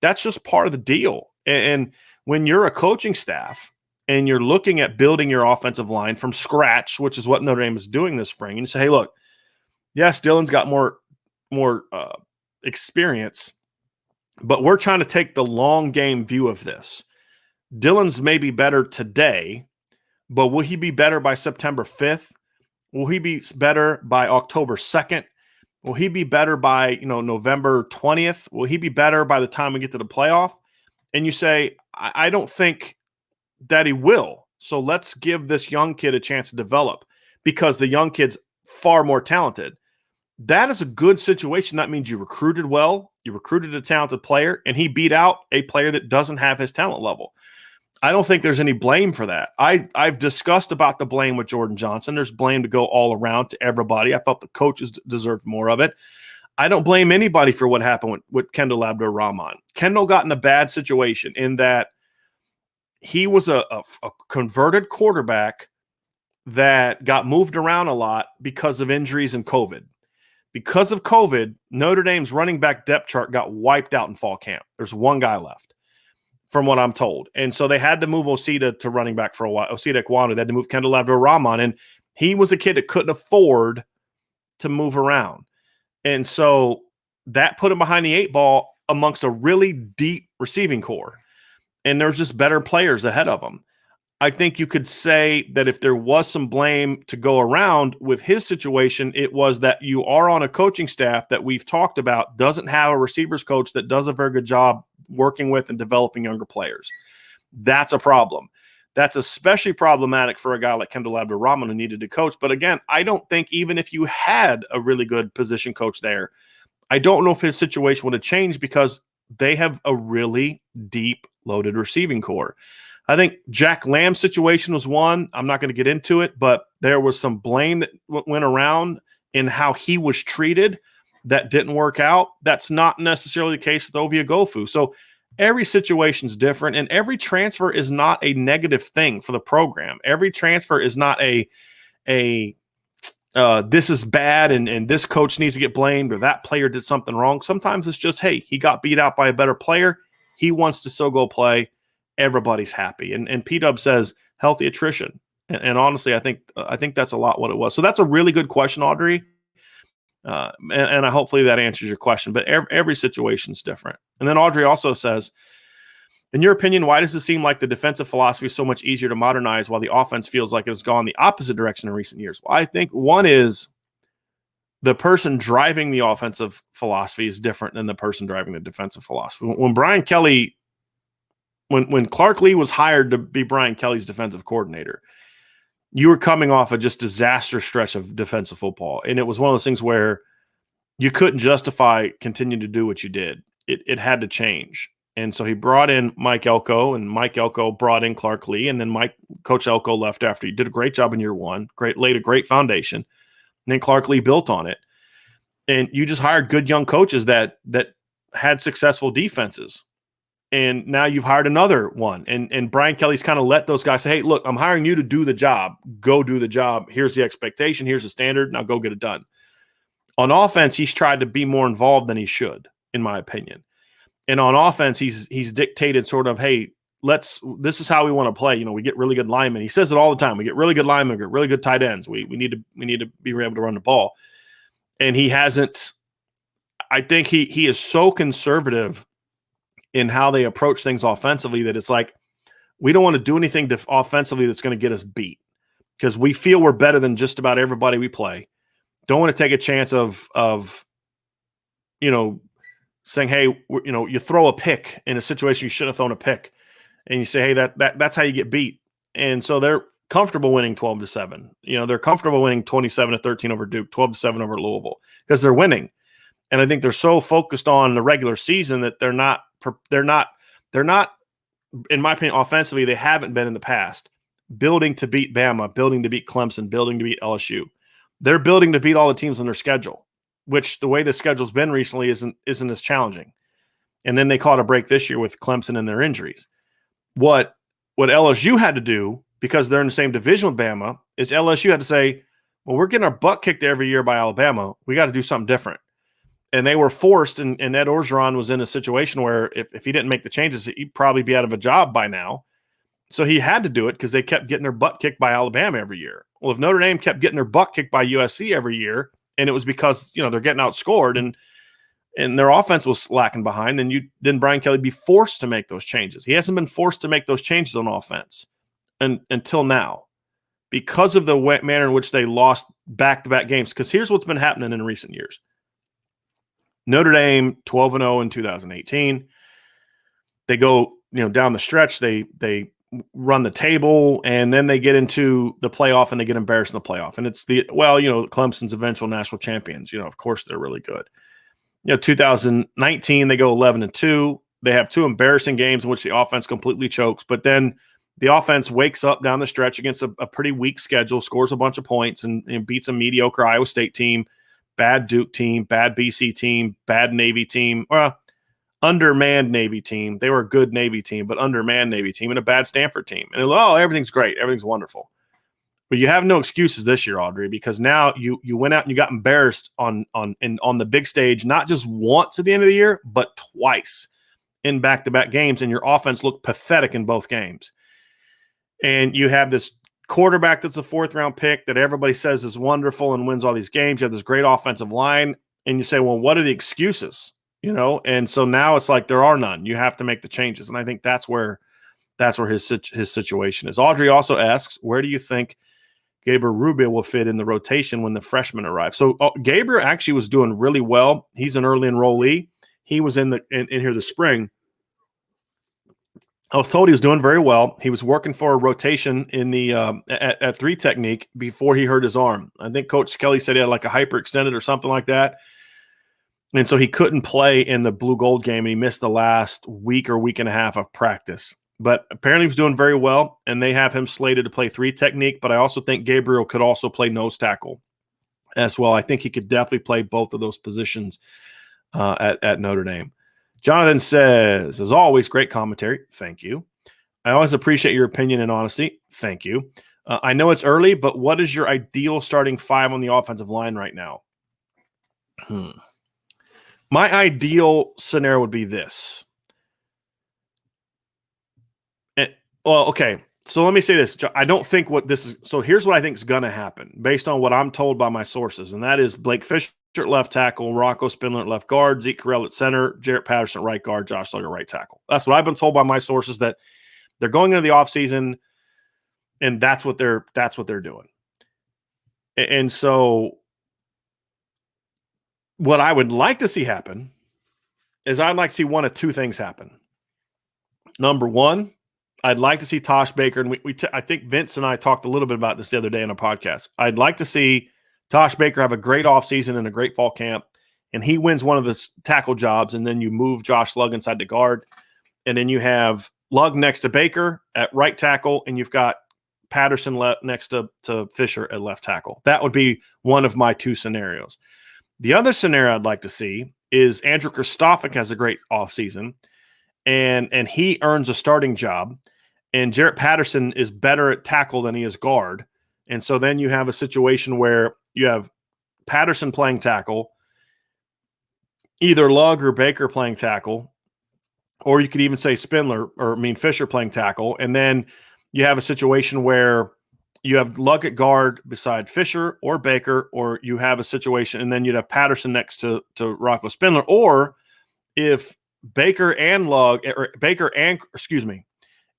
Speaker 1: That's just part of the deal. And when you're a coaching staff and you're looking at building your offensive line from scratch, which is what Notre Dame is doing this spring, and you say, hey, look, yes, Dillan's got more experience, but we're trying to take the long game view of this. Dillan's maybe better today, but will he be better by September 5th? Will he be better by October 2nd? Will he be better by, November 20th? Will he be better by the time we get to the playoff? And you say, I don't think that he will. So let's give this young kid a chance to develop because the young kid's far more talented. That is a good situation. That means you recruited well, you recruited a talented player, and he beat out a player that doesn't have his talent level. I don't think there's any blame for that. I've discussed about the blame with Jordan Johnson. There's blame to go all around to everybody. I felt the coaches deserved more of it. I don't blame anybody for what happened with Kendall Abdur-Rahman. Kendall got in a bad situation in that he was a converted quarterback that got moved around a lot because of injuries and COVID. Because of COVID, Notre Dame's running back depth chart got wiped out in fall camp. There's one guy left, from what I'm told. And so they had to move Osita to running back for a while. Osita Ekwonu, they had to move Kendall Abdur-Rahman, and he was a kid that couldn't afford to move around. And so that put him behind the 8 ball amongst a really deep receiving core. And there's just better players ahead of him. I think you could say that if there was some blame to go around with his situation, it was that you are on a coaching staff that we've talked about doesn't have a receivers coach that does a very good job working with and developing younger players. That's a problem. That's especially problematic for a guy like Kendall Abdur-Rahman who needed to coach. But again, I don't think even if you had a really good position coach there, I don't know if his situation would have changed because they have a really deep loaded receiving core. I think Jack Lamb's situation was one. I'm not going to get into it, but there was some blame that went around in how he was treated that didn't work out. That's not necessarily the case with Ovie Oghoufo. So every situation is different, and every transfer is not a negative thing for the program. Every transfer is not a this is bad and this coach needs to get blamed or that player did something wrong. Sometimes it's just, hey, he got beat out by a better player. He wants to still go play. Everybody's happy. And P-Dub says healthy attrition. And honestly, I think that's a lot what it was. So that's a really good question, Audrey. And I hopefully that answers your question. But every situation is different. And then Audrey also says, in your opinion, why does it seem like the defensive philosophy is so much easier to modernize while the offense feels like it has gone the opposite direction in recent years? Well, I think one is the person driving the offensive philosophy is different than the person driving the defensive philosophy. When Brian Kelly, when Clark Lee was hired to be Brian Kelly's defensive coordinator, you were coming off a just disaster stretch of defensive football. And it was one of those things where you couldn't justify continuing to do what you did. It had to change. And so he brought in Mike Elko, and Mike Elko brought in Clark Lee, and then Coach Elko left after he did a great job in year one, laid a great foundation. And then Clark Lee built on it. And you just hired good young coaches that had successful defenses. And now you've hired another one. And Brian Kelly's kind of let those guys say, hey, look, I'm hiring you to do the job. Go do the job. Here's the expectation. Here's the standard. Now go get it done. On offense, he's tried to be more involved than he should, in my opinion. And on offense, he's dictated sort of, hey, this is how we want to play. We get really good linemen. He says it all the time. We get really good linemen, we get really good tight ends. We need to be able to run the ball. And he hasn't. I think he is so conservative in how they approach things offensively that it's like we don't want to do anything offensively that's going to get us beat because we feel we're better than just about everybody we play. Don't want to take a chance of saying, hey, you throw a pick in a situation you should have thrown a pick, and you say, hey, that's how you get beat. And so they're comfortable winning 12-7. They're comfortable winning 27-13 over Duke, 12-7 over Louisville because they're winning. And I think they're so focused on the regular season that they're not, in my opinion, offensively, they haven't been in the past building to beat Bama, building to beat Clemson, building to beat LSU. They're building to beat all the teams on their schedule, which the way the schedule's been recently isn't as challenging. And then they caught a break this year with Clemson and their injuries. What LSU had to do, because they're in the same division with Bama, is LSU had to say, well, we're getting our butt kicked every year by Alabama. We got to do something different. And they were forced, and Ed Orgeron was in a situation where if he didn't make the changes, he'd probably be out of a job by now. So he had to do it because they kept getting their butt kicked by Alabama every year. Well, if Notre Dame kept getting their butt kicked by USC every year, and it was because they're getting outscored and their offense was lacking behind, then Brian Kelly be forced to make those changes. He hasn't been forced to make those changes on offense until now because of the manner in which they lost back-to-back games. Because here's what's been happening in recent years. Notre Dame 12-0 in 2018. They go down the stretch. They run the table, and then they get into the playoff and they get embarrassed in the playoff. And it's Clemson's eventual national champions. Of course they're really good. 2019 they go 11-2. They have two embarrassing games in which the offense completely chokes, but then the offense wakes up down the stretch against a pretty weak schedule, scores a bunch of points, and beats a mediocre Iowa State team, bad Duke team, bad BC team, bad Navy team, undermanned Navy team. They were a good Navy team, but undermanned Navy team, and a bad Stanford team. And everything's great. Everything's wonderful. But you have no excuses this year, Audrey, because now you went out and you got embarrassed on the big stage, not just once at the end of the year, but twice in back-to-back games, and your offense looked pathetic in both games. And you have this quarterback that's a fourth-round pick that everybody says is wonderful and wins all these games. You have this great offensive line, and you say, well, what are the excuses? And so now it's like there are none. You have to make the changes, and I think that's where his situation is. Audrey also asks, where do you think Gabriel Rubio will fit in the rotation when the freshmen arrive? So Gabriel actually was doing really well. He's an early enrollee. He was in here this spring. I was told he was doing very well. He was working for a rotation in the at 3 technique before he hurt his arm. I think Coach Kelly said he had like a hyperextended or something like that. And so he couldn't play in the blue gold game, and he missed the last week or week and a half of practice. But apparently he was doing very well, and they have him slated to play 3 technique. But I also think Gabriel could also play nose tackle as well. I think he could definitely play both of those positions at Notre Dame. Jonathan says, as always, great commentary. Thank you. I always appreciate your opinion and honesty. Thank you. I know it's early, but what is your ideal starting 5 on the offensive line right now? My ideal scenario would be this. Okay. So let me say this. I don't think what this is. So here's what I think is going to happen based on what I'm told by my sources. And that is Blake Fisher at left tackle, Rocco Spindler at left guard, Zeke Correll at center, Jarrett Patterson at right guard, Josh Slugger right tackle. That's what I've been told by my sources, that they're going into the offseason and that's what they're doing. And so What I would like to see happen is I'd like to see one of two things happen. Number one, I'd like to see Tosh Baker, and I think Vince and I talked a little bit about this the other day in a podcast. I'd like to see Tosh Baker have a great offseason and a great fall camp, and he wins one of the tackle jobs, and then you move Josh Lugg inside the guard, and then you have Lugg next to Baker at right tackle, and you've got Patterson next to Fisher at left tackle. That would be one of my two scenarios. The other scenario I'd like to see is Andrew Kristofic has a great offseason, and he earns a starting job, and Jarrett Patterson is better at tackle than he is guard. And so then you have a situation where you have Patterson playing tackle, either Lugg or Baker playing tackle, or you could even say Fisher playing tackle. And then you have a situation where you have Lugg at guard beside Fisher or Baker, or you have a situation, and then you'd have Patterson next to Rocco Spindler. Or if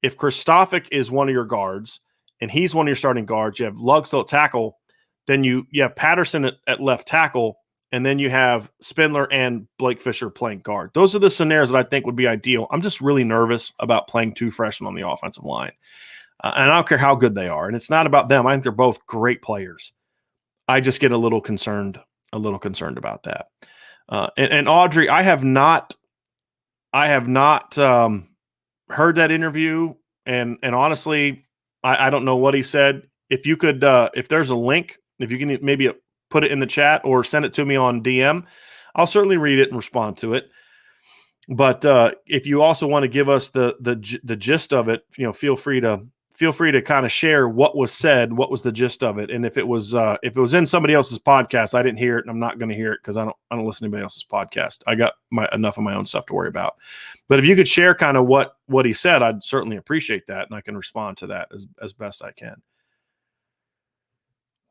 Speaker 1: if Kristofic is one of your guards and he's one of your starting guards, you have Lugg still at tackle, then you have Patterson at left tackle, and then you have Spindler and Blake Fisher playing guard. Those are the scenarios that I think would be ideal. I'm just really nervous about playing two freshmen on the offensive line. And I don't care how good they are. And it's not about them. I think they're both great players. I just get a little concerned about that. And Audrey, I have not heard that interview. And honestly, I don't know what he said. If you could, if there's a link, if you can maybe put it in the chat or send it to me on DM, I'll certainly read it and respond to it. But if you also want to give us the gist of it, feel free to kind of share what was said, what was the gist of it. And if it was in somebody else's podcast, I didn't hear it, and I'm not going to hear it because I don't listen to anybody else's podcast. I got enough of my own stuff to worry about. But if you could share kind of what he said, I'd certainly appreciate that, and I can respond to that as best I can.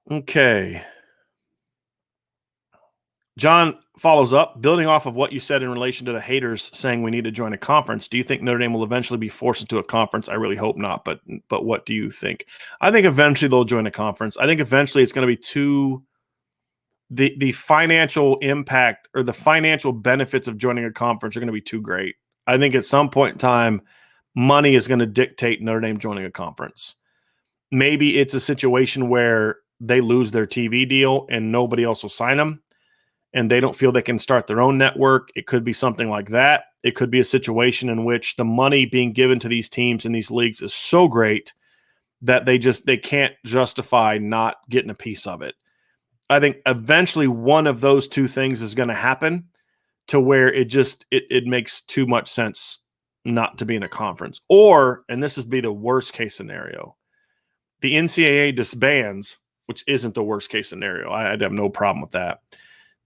Speaker 1: Okay. John follows up, building off of what you said in relation to the haters saying we need to join a conference. Do you think Notre Dame will eventually be forced into a conference? I really hope not, but what do you think? I think eventually they'll join a conference. I think eventually it's going to be the financial impact or the financial benefits of joining a conference are going to be too great. I think at some point in time, money is going to dictate Notre Dame joining a conference. Maybe it's a situation where they lose their TV deal and nobody else will sign them, and they don't feel they can start their own network. It could be something like that. It could be a situation in which the money being given to these teams in these leagues is so great that they can't justify not getting a piece of it. I think eventually one of those two things is going to happen to where it makes too much sense not to be in a conference. Or, and this is be the worst case scenario, the NCAA disbands, which isn't the worst case scenario. I'd have no problem with that.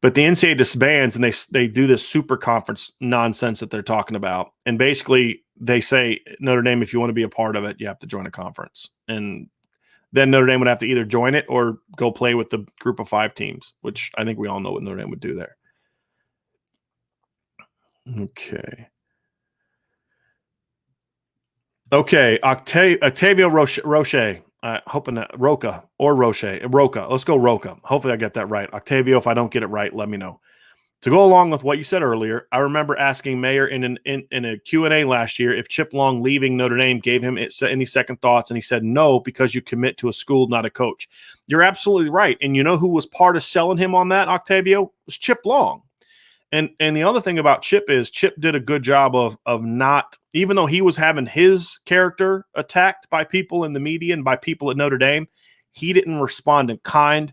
Speaker 1: But the NCAA disbands and they do this super conference nonsense that they're talking about. And basically they say, Notre Dame, if you want to be a part of it, you have to join a conference. And then Notre Dame would have to either join it or go play with the group of 5 teams, which I think we all know what Notre Dame would do there. Okay. Octavio Roche. Hoping that Roca. Let's go Roca. Hopefully I get that right. Octavio, if I don't get it right, let me know. To go along with what you said earlier, I remember asking Mayer in a Q&A last year if Chip Long leaving Notre Dame gave him any second thoughts, and he said no, because you commit to a school, not a coach. You're absolutely right. And you know who was part of selling him on that, Octavio? It was Chip Long. And the other thing about Chip is Chip did a good job of not, even though he was having his character attacked by people in the media and by people at Notre Dame, he didn't respond in kind.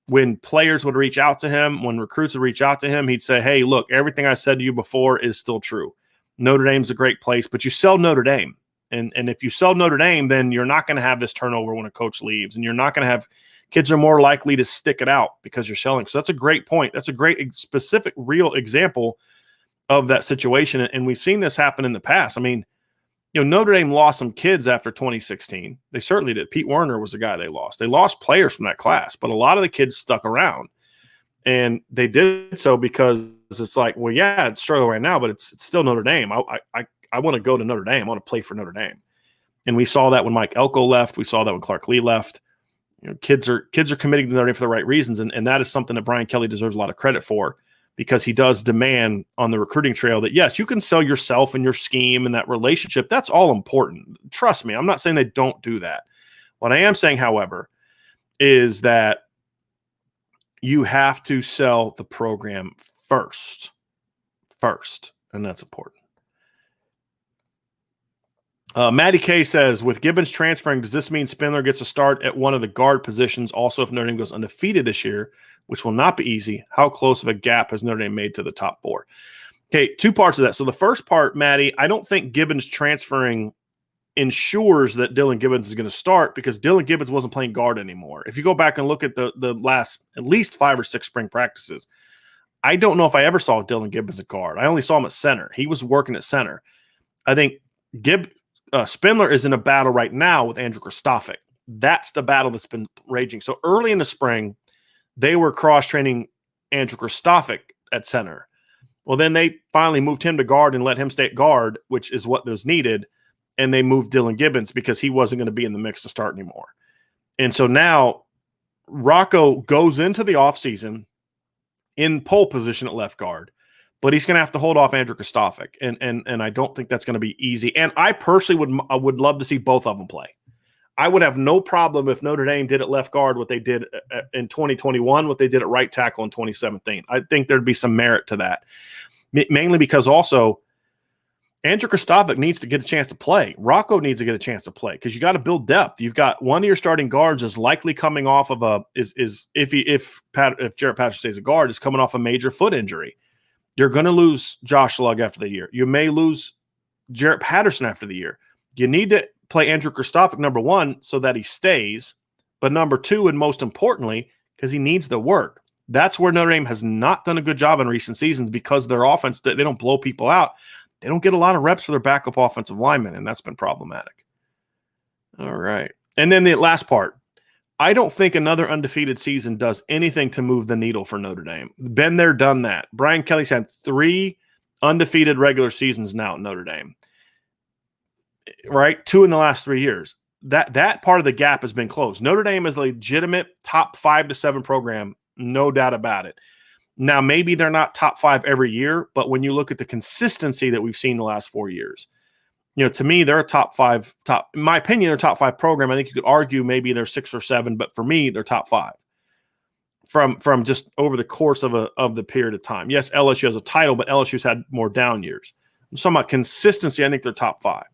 Speaker 1: When players would reach out to him, when recruits would reach out to him, he'd say, hey, look, everything I said to you before is still true. Notre Dame's a great place, but you sell Notre Dame. And if you sell Notre Dame, then you're not going to have this turnover when a coach leaves, and you're not going to have kids are more likely to stick it out because you're selling. So that's a great point. That's a great specific real example of that situation. And we've seen this happen in the past. I mean, Notre Dame lost some kids after 2016. They certainly did. Pete Werner was the guy they lost. They lost players from that class, but a lot of the kids stuck around. And they did so because it's like, well, yeah, it's struggling right now, but it's still Notre Dame. I want to go to Notre Dame. I want to play for Notre Dame. And we saw that when Mike Elko left. We saw that when Clark Lee left. Kids are committing to Notre Dame for the right reasons, and that is something that Brian Kelly deserves a lot of credit for. because he does demand on the recruiting trail that, yes, you can sell yourself and your scheme and that relationship. That's all important. Trust me, I'm not saying they don't do that. What I am saying, however, is that you have to sell the program first, and that's important. Maddie K says, with Gibbons transferring, does this mean Spindler gets a start at one of the guard positions? Also, if Notre Dame goes undefeated this year, which will not be easy, how close of a gap has Notre Dame made to the top 4? Okay, 2 parts of that. So the first part, Maddie, I don't think Gibbons transferring ensures that Dillan Gibbons is going to start, because Dillan Gibbons wasn't playing guard anymore. If you go back and look at the last at least 5 or 6 spring practices, I don't know if I ever saw Dillan Gibbons at guard. I only saw him at center. He was working at center. I think Spindler is in a battle right now with Andrew Kristofic. That's the battle that's been raging. So early in the spring, they were cross-training Andrew Kristofic at center. Well, then they finally moved him to guard and let him stay at guard, which is what was needed, and they moved Dillan Gibbons because he wasn't going to be in the mix to start anymore. And so now Rocco goes into the offseason in pole position at left guard, but he's going to have to hold off Andrew Kristofic, and I don't think that's going to be easy. And I personally would love to see both of them play. I would have no problem if Notre Dame did at left guard what they did in 2021, what they did at right tackle in 2017. I think there'd be some merit to that, mainly because also Andrew Kristofic needs to get a chance to play. Rocco needs to get a chance to play because you got to build depth. You've got one of your starting guards is likely coming off of if Jarrett Patterson stays a guard, is coming off a major foot injury. You're going to lose Josh Lugg after the year. You may lose Jarrett Patterson after the year. You need to play Andrew Kristofic, number 1, so that he stays, but number 2, and most importantly, because he needs the work. That's where Notre Dame has not done a good job in recent seasons, because their offense, they don't blow people out. They don't get a lot of reps for their backup offensive linemen, and that's been problematic. All right. And then the last part. I don't think another undefeated season does anything to move the needle for Notre Dame. Been there, done that. Brian Kelly's had 3 undefeated regular seasons now at Notre Dame, right? 2 in the last 3 years. That part of the gap has been closed. Notre Dame is a legitimate top 5 to 7 program, no doubt about it. Now, maybe they're not top 5 every year, but when you look at the consistency that we've seen the last 4 years, to me, they're a top 5, in my opinion, they're a top 5 program. I think you could argue maybe they're 6 or 7, but for me, they're top 5 from just over the course of the period of time. Yes, LSU has a title, but LSU's had more down years. I'm talking about consistency. I think they're top 5.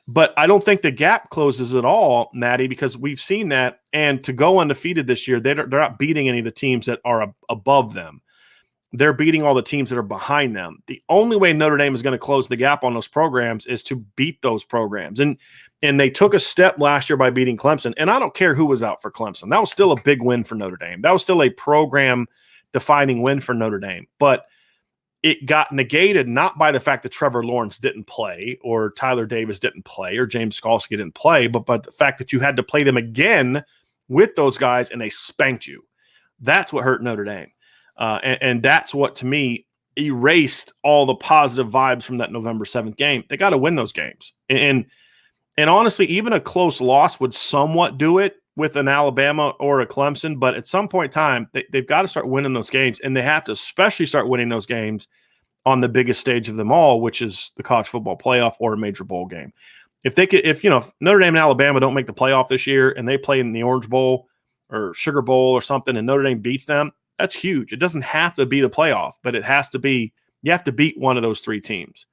Speaker 1: But I don't think the gap closes at all, Maddie, because we've seen that. And to go undefeated this year, they're not beating any of the teams that are above them. They're beating all the teams that are behind them. The only way Notre Dame is going to close the gap on those programs is to beat those programs. And they took a step last year by beating Clemson. And I don't care who was out for Clemson. That was still a big win for Notre Dame. That was still a program-defining win for Notre Dame. But it got negated not by the fact that Trevor Lawrence didn't play or Tyler Davis didn't play or James Skalski didn't play, but by the fact that you had to play them again with those guys and they spanked you. That's what hurt Notre Dame. And that's what, to me, erased all the positive vibes from that November 7th game. They got to win those games. And honestly, even a close loss would somewhat do it with an Alabama or a Clemson. But at some point in time, they've got to start winning those games. And they have to especially start winning those games on the biggest stage of them all, which is the college football playoff or a major bowl game. If Notre Dame and Alabama don't make the playoff this year and they play in the Orange Bowl or Sugar Bowl or something and Notre Dame beats them, that's huge. It doesn't have to be the playoff, but it has to be, you have to beat one of those 3 teams,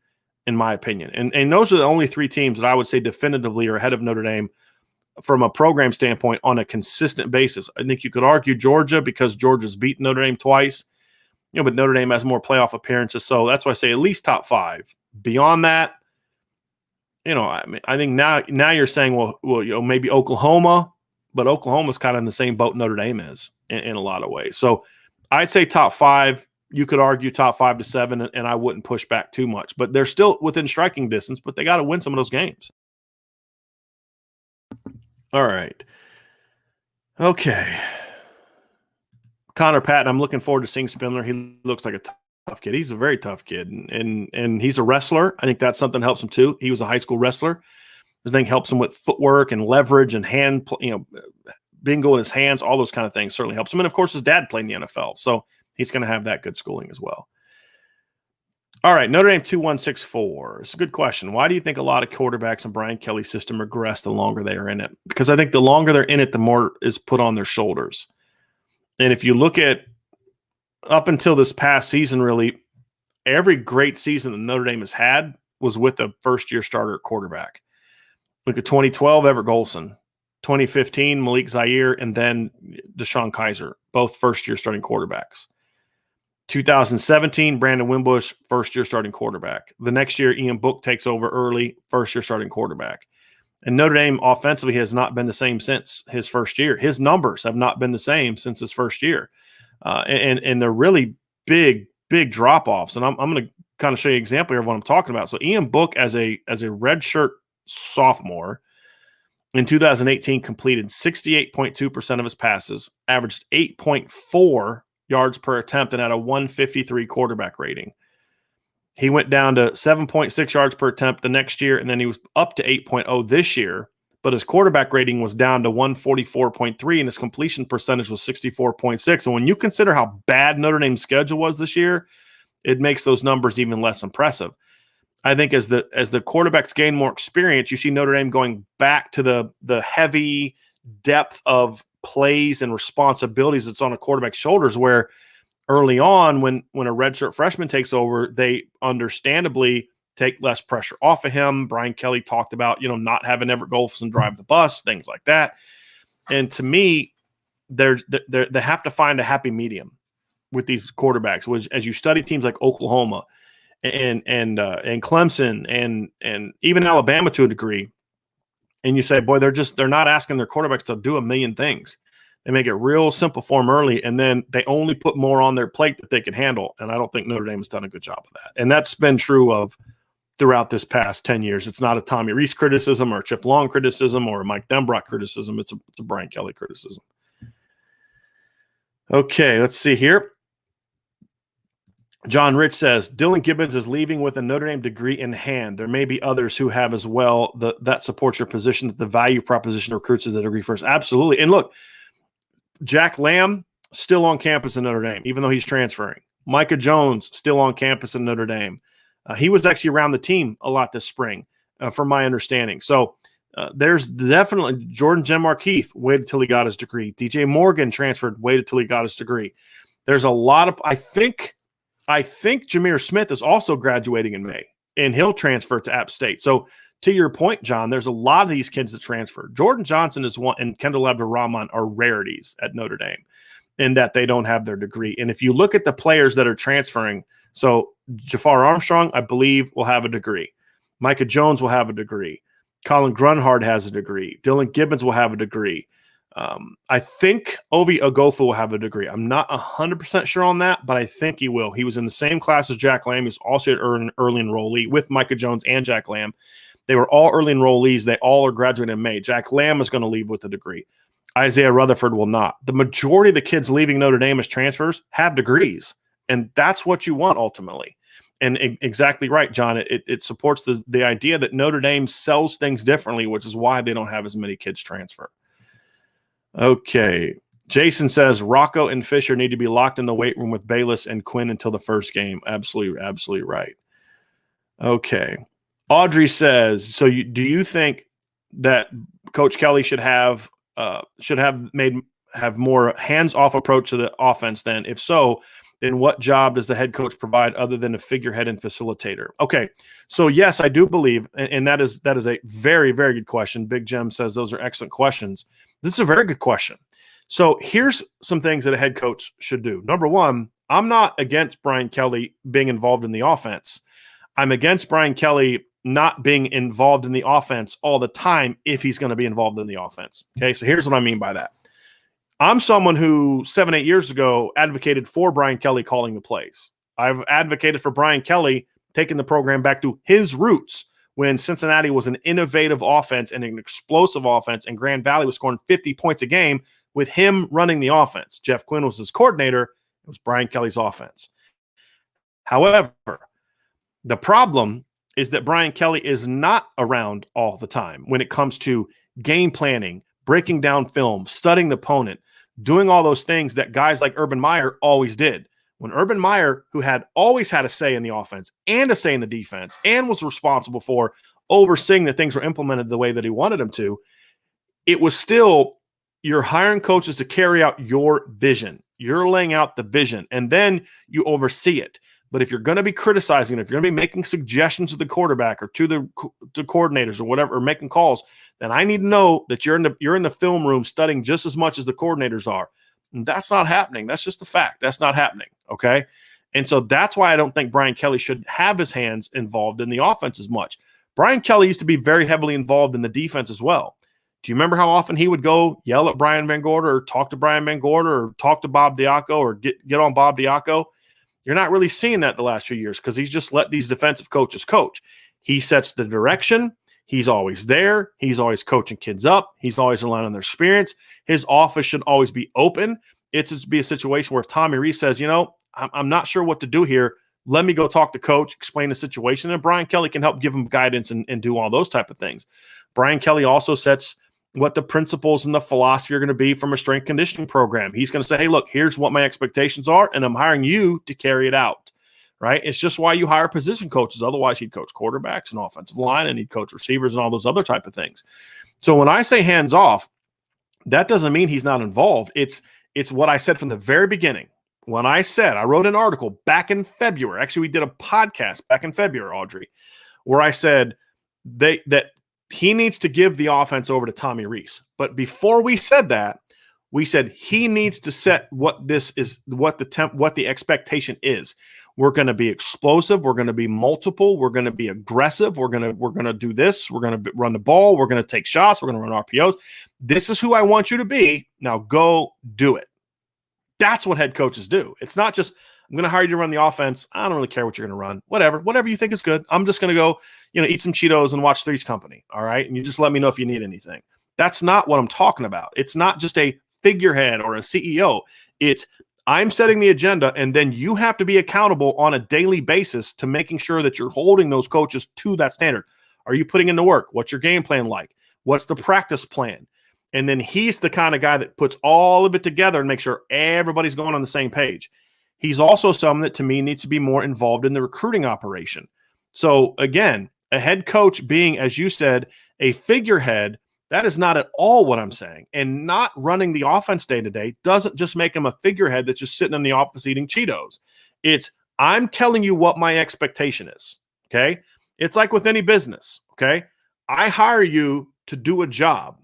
Speaker 1: in my opinion. And those are the only 3 teams that I would say definitively are ahead of Notre Dame from a program standpoint on a consistent basis. I think you could argue Georgia because Georgia's beaten Notre Dame twice, but Notre Dame has more playoff appearances. So that's why I say at least top 5. Beyond that, I think now you're saying, well, maybe Oklahoma, but Oklahoma's kind of in the same boat Notre Dame is in a lot of ways. So I'd say top 5. You could argue top 5 to 7, and I wouldn't push back too much. But they're still within striking distance, but they got to win some of those games. All right. Okay. Connor Patton, I'm looking forward to seeing Spindler. He looks like a tough kid. He's a very tough kid, and he's a wrestler. I think that's something that helps him too. He was a high school wrestler. I think helps him with footwork and leverage and being good with his hands, all those kind of things certainly helps him. And of course, his dad played in the NFL, so he's going to have that good schooling as well. All right, Notre Dame 2164. It's a good question. Why do you think a lot of quarterbacks in Brian Kelly's system regress the longer they are in it? Because I think the longer they're in it, the more is put on their shoulders. And if you look at up until this past season, really, every great season that Notre Dame has had was with a first-year starter quarterback. Look at 2012, Everett Golson. 2015, Malik Zaire, and then Deshaun Kaiser, both first-year starting quarterbacks. 2017, Brandon Wimbush, first-year starting quarterback. The next year, Ian Book takes over early, first-year starting quarterback. And Notre Dame offensively has not been the same since his first year. His numbers have not been the same since his first year. And they're really big drop-offs. And I'm going to kind of show you an example here of what I'm talking about. So Ian Book, as a redshirt sophomore, in 2018, completed 68.2% of his passes, averaged 8.4 yards per attempt, and had a 153 quarterback rating. He went down to 7.6 yards per attempt the next year, and then he was up to 8.0 this year, but his quarterback rating was down to 144.3, and his completion percentage was 64.6. And when you consider how bad Notre Dame's schedule was this year, it makes those numbers even less impressive. I think as the quarterbacks gain more experience, you see Notre Dame going back to the heavy depth of plays and responsibilities that's on a quarterback's shoulders, where early on when a redshirt freshman takes over, they understandably take less pressure off of him. Brian Kelly talked about, not having Everett Golson drive the bus, things like that. And to me, they have to find a happy medium with these quarterbacks, which as you study teams like Oklahoma and Clemson and even Alabama to a degree, and you say, boy, they're not asking their quarterbacks to do a million things. They make it real simple for them early, and then they only put more on their plate that they can handle. And I don't think Notre Dame has done a good job of that. And that's been true of throughout this past 10 years. It's not a Tommy Rees criticism or a Chip Long criticism or a Mike Denbrock criticism. It's a Brian Kelly criticism. Okay, let's see here. John Rich says, Dillan Gibbons is leaving with a Notre Dame degree in hand. There may be others who have as well. That supports your position that the value proposition recruits is the degree first. Absolutely. And look, Jack Lamb still on campus in Notre Dame, even though he's transferring. Micah Jones still on campus in Notre Dame. He was actually around the team a lot this spring, from my understanding. So there's definitely Jordan Genmark-Heath waited till he got his degree. DJ Morgan transferred, waited till he got his degree. There's a lot of – I think Jameer Smith is also graduating in May, and he'll transfer to App State. So to your point, John, there's a lot of these kids that transfer. Jordan Johnson is one, and Kendall Abdur-Rahman are rarities at Notre Dame in that they don't have their degree. And if you look at the players that are transferring, so Jafar Armstrong, I believe, will have a degree. Micah Jones will have a degree. Colin Grunhard has a degree. Dillan Gibbons will have a degree. I think Ovi Ogofu will have a degree. I'm not 100% sure on that, but I think he will. He was in the same class as Jack Lamb. He's also an early enrollee with Micah Jones and Jack Lamb. They were all early enrollees. They all are graduating in May. Jack Lamb is going to leave with a degree. Isaiah Rutherford will not. The majority of the kids leaving Notre Dame as transfers have degrees, and that's what you want ultimately. And exactly right, John. It supports the idea that Notre Dame sells things differently, which is why they don't have as many kids transfer. Okay. Jason says Rocco and Fisher need to be locked in the weight room with Bayless and Quinn until the first game. Absolutely right. Okay. Audrey says, so do you think that Coach Kelly should have more hands-off approach to the offense then? If so, then what job does the head coach provide other than a figurehead and facilitator? Okay. So yes, I do believe, and that is a very, very good question. Big Jim says those are excellent questions. This is a very good question. So here's some things that a head coach should do. Number one, I'm not against Brian Kelly being involved in the offense. I'm against Brian Kelly not being involved in the offense all the time if he's going to be involved in the offense. Okay, so here's what I mean by that. I'm someone who 7-8 years ago advocated for Brian Kelly calling the plays. I've advocated for Brian Kelly taking the program back to his roots when Cincinnati was an innovative offense and an explosive offense, and Grand Valley was scoring 50 points a game with him running the offense. Jeff Quinn was his coordinator. It was Brian Kelly's offense. However, the problem is that Brian Kelly is not around all the time when it comes to game planning, breaking down film, studying the opponent, doing all those things that guys like Urban Meyer always did. when Urban Meyer, who had always had a say in the offense and a say in the defense and was responsible for overseeing that things were implemented the way that he wanted them to, it was still, you're hiring coaches to carry out your vision. You're laying out the vision, and then you oversee it. But if you're going to be criticizing, if you're going to be making suggestions to the quarterback or to the coordinators or whatever, or making calls, then I need to know that you're in the film room studying just as much as the coordinators are. And that's not happening. That's just a fact. That's not happening. Okay. And so that's why I don't think Brian Kelly should have his hands involved in the offense as much. Brian Kelly used to be very heavily involved in the defense as well. Do you remember how often he would go yell at Brian Van Gorder or talk to Brian Van Gorder or talk to Bob Diaco or get on Bob Diaco? You're not really seeing that the last few years because he's just let these defensive coaches coach. He sets the direction. He's always there. He's always coaching kids up. He's always relying on their experience. His office should always be open. It's just be a situation where if Tommy Rees says, I'm not sure what to do here, let me go talk to coach, explain the situation, and Brian Kelly can help give him guidance and do all those type of things. Brian Kelly also sets what the principles and the philosophy are going to be from a strength conditioning program. He's going to say, hey, look, here's what my expectations are, and I'm hiring you to carry it out, right? It's just why you hire position coaches. Otherwise, he'd coach quarterbacks and offensive line, and he'd coach receivers and all those other type of things. So when I say hands off, that doesn't mean he's not involved. It's what I said from the very beginning. When I wrote an article back in February. Actually, we did a podcast back in February, Audrey, where I said that he needs to give the offense over to Tommy Rees. But before we said that, we said he needs to set what the expectation is. We're going to be explosive. We're going to be multiple. We're going to be aggressive. We're going to do this. We're going to run the ball. We're going to take shots. We're going to run RPOs. This is who I want you to be. Now go do it. That's what head coaches do. It's not just, I'm going to hire you to run the offense. I don't really care what you're going to run. Whatever you think is good. I'm just going to go, eat some Cheetos and watch Three's Company. All right. And you just let me know if you need anything. That's not what I'm talking about. It's not just a figurehead or a CEO. It's, I'm setting the agenda, and then you have to be accountable on a daily basis to making sure that you're holding those coaches to that standard. Are you putting in the work? What's your game plan like? What's the practice plan? And then he's the kind of guy that puts all of it together and makes sure everybody's going on the same page. He's also someone that, to me, needs to be more involved in the recruiting operation. So, again, a head coach being, as you said, a figurehead, that is not at all what I'm saying. And not running the offense day-to-day doesn't just make him a figurehead that's just sitting in the office eating Cheetos. It's, I'm telling you what my expectation is, okay? It's like with any business, okay? I hire you to do a job.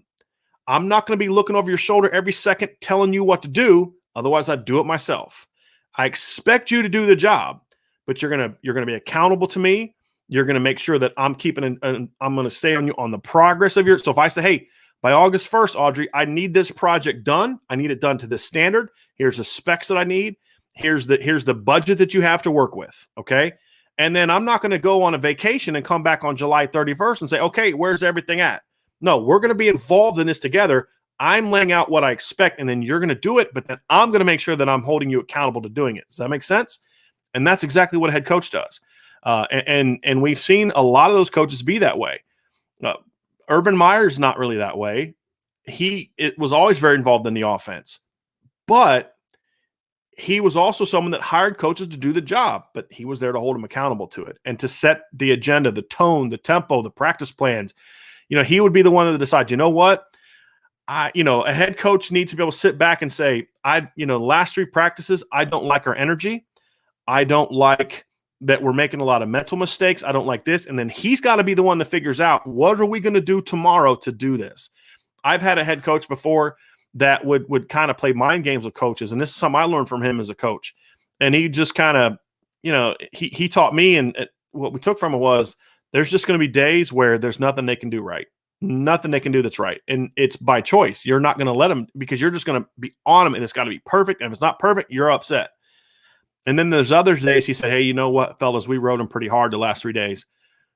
Speaker 1: I'm not going to be looking over your shoulder every second telling you what to do. Otherwise, I'd do it myself. I expect you to do the job, but you're going to be accountable to me. You're going to make sure that I'm I'm going to stay on you on the progress of your. So if I say, hey, by August 1st, Audrey, I need this project done. I need it done to this standard. Here's the specs that I need. Here's the budget that you have to work with. Okay. And then I'm not going to go on a vacation and come back on July 31st and say, okay, where's everything at? No, we're going to be involved in this together. I'm laying out what I expect, and then you're going to do it, but then I'm going to make sure that I'm holding you accountable to doing it. Does that make sense? And that's exactly what a head coach does. And we've seen a lot of those coaches be that way. Urban Meyer's not really that way. It was always very involved in the offense, but he was also someone that hired coaches to do the job, but he was there to hold them accountable to it and to set the agenda, the tone, the tempo, the practice plans. He would be the one to decide, you know what? A head coach needs to be able to sit back and say, the last 3 practices, I don't like our energy. I don't like that we're making a lot of mental mistakes. I don't like this. And then he's got to be the one that figures out, what are we going to do tomorrow to do this? I've had a head coach before that would kind of play mind games with coaches. And this is something I learned from him as a coach. And he just kind of, he taught me, and what we took from it was, there's just going to be days where there's nothing they can do right. Nothing they can do that's right. And it's by choice. You're not going to let them, because you're just going to be on them, and it's got to be perfect. And if it's not perfect, you're upset. And then there's other days he said, hey, you know what, fellas, we rode them pretty hard the last 3 days.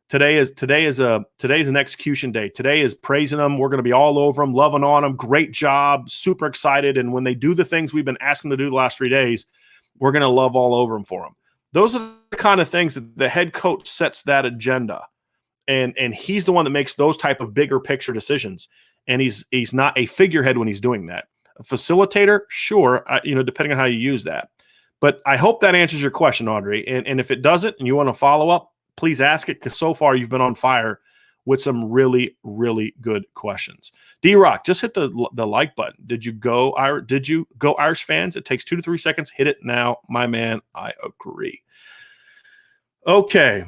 Speaker 1: Today's an execution day. Today is praising them. We're going to be all over them, loving on them. Great job. Super excited. And when they do the things we've been asking them to do the last 3 days, we're going to love all over them for them. Those are the kind of things that the head coach sets that agenda. And he's the one that makes those type of bigger picture decisions. And he's not a figurehead when he's doing that. A facilitator, sure, depending on how you use that. But I hope that answers your question, Audrey. And if it doesn't and you want to follow up, please ask it, because so far you've been on fire with some really, really good questions. D-Rock, just hit the like button. Did you go Irish fans? It takes 2 to 3 seconds. Hit it now, my man. I agree. Okay.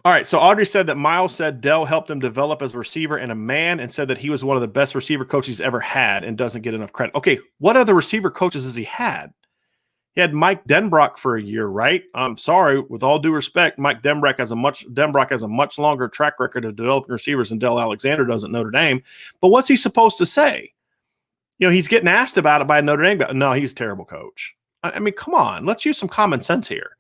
Speaker 1: All right, so Audrey said that Miles said Dell helped him develop as a receiver and a man, and said that he was one of the best receiver coaches he's ever had and doesn't get enough credit. Okay, what other receiver coaches has he had? He had Mike Denbrock for a year, right? I'm sorry, with all due respect, Mike Denbrock has a much longer track record of developing receivers than Dell Alexander does at Notre Dame. But what's he supposed to say? He's getting asked about it by a Notre Dame guy. No, he's a terrible coach. I mean, come on, let's use some common sense here.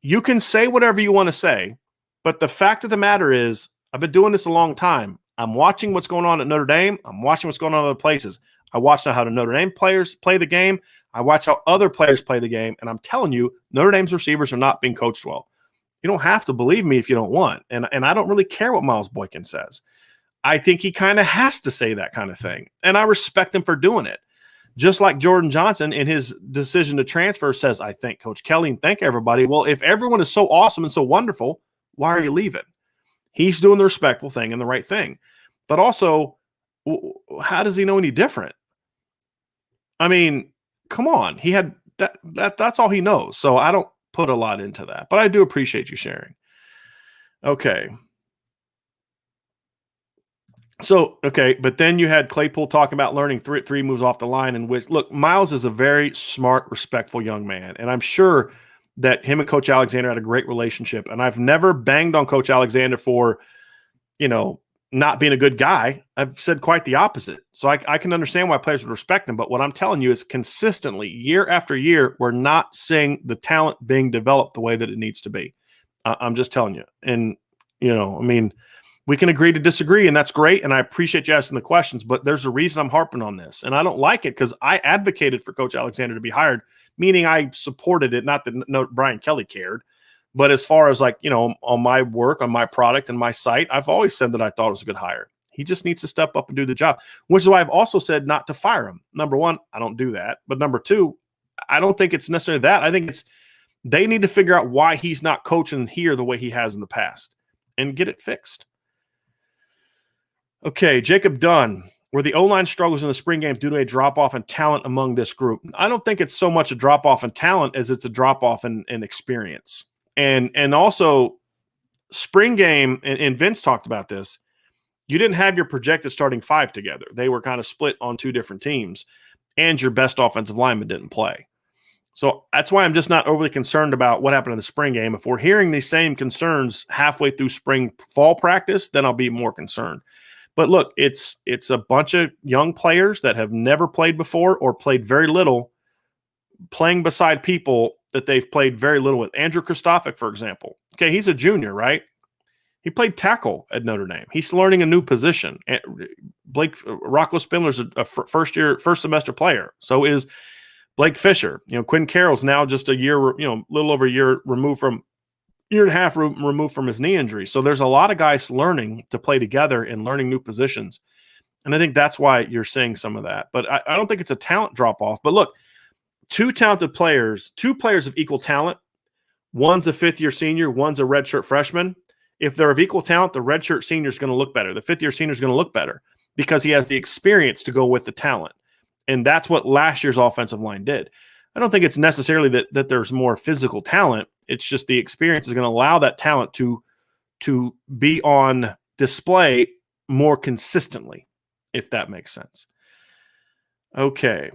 Speaker 1: You can say whatever you want to say, but the fact of the matter is, I've been doing this a long time. I'm watching what's going on at Notre Dame. I'm watching what's going on in other places. I watch how the Notre Dame players play the game. I watch how other players play the game. And I'm telling you, Notre Dame's receivers are not being coached well. You don't have to believe me if you don't want. And I don't really care what Miles Boykin says. I think he kind of has to say that kind of thing. And I respect him for doing it. Just like Jordan Johnson in his decision to transfer says, I thank Coach Kelly and thank everybody. Well, if everyone is so awesome and so wonderful, why are you leaving? He's doing the respectful thing and the right thing. But also, how does he know any different? I mean, come on. He had that's all he knows. So I don't put a lot into that. But I do appreciate you sharing. Okay. So, okay, but then you had Claypool talking about learning three moves off the line, in which, look, Miles is a very smart, respectful young man. And I'm sure that him and Coach Alexander had a great relationship. And I've never banged on Coach Alexander for, not being a good guy. I've said quite the opposite. So I can understand why players would respect him. But what I'm telling you is consistently, year after year, we're not seeing the talent being developed the way that it needs to be. I'm just telling you. And, we can agree to disagree, and that's great, and I appreciate you asking the questions, but there's a reason I'm harping on this, and I don't like it because I advocated for Coach Alexander to be hired, meaning I supported it, not that Brian Kelly cared, but as far as on my work, on my product, and my site, I've always said that I thought it was a good hire. He just needs to step up and do the job, which is why I've also said not to fire him. Number one, I don't do that, but number two, I don't think it's necessarily that. I think they need to figure out why he's not coaching here the way he has in the past and get it fixed. Okay, Jacob Dunn, were the O-line struggles in the spring game due to a drop-off in talent among this group? I don't think it's so much a drop-off in talent as it's a drop-off in experience. And also, spring game, and Vince talked about this, you didn't have your projected starting five together. They were kind of split on two different teams, and your best offensive lineman didn't play. So that's why I'm just not overly concerned about what happened in the spring game. If we're hearing these same concerns halfway through fall practice, then I'll be more concerned. But look, it's a bunch of young players that have never played before or played very little, playing beside people that they've played very little with. Andrew Kristofic, for example. Okay, he's a junior, right? He played tackle at Notre Dame. He's learning a new position. Rocco Spindler's a first semester player. So is Blake Fisher. Quinn Carroll's now just a little over a year removed from year and a half removed from his knee injury. So there's a lot of guys learning to play together and learning new positions. And I think that's why you're seeing some of that. But I don't think it's a talent drop-off. But look, two players of equal talent, one's a fifth-year senior, one's a redshirt freshman. If they're of equal talent, the redshirt senior is going to look better. The fifth-year senior is going to look better because he has the experience to go with the talent. And that's what last year's offensive line did. I don't think it's necessarily that there's more physical talent. It's just the experience is going to allow that talent to be on display more consistently, if that makes sense. Okay.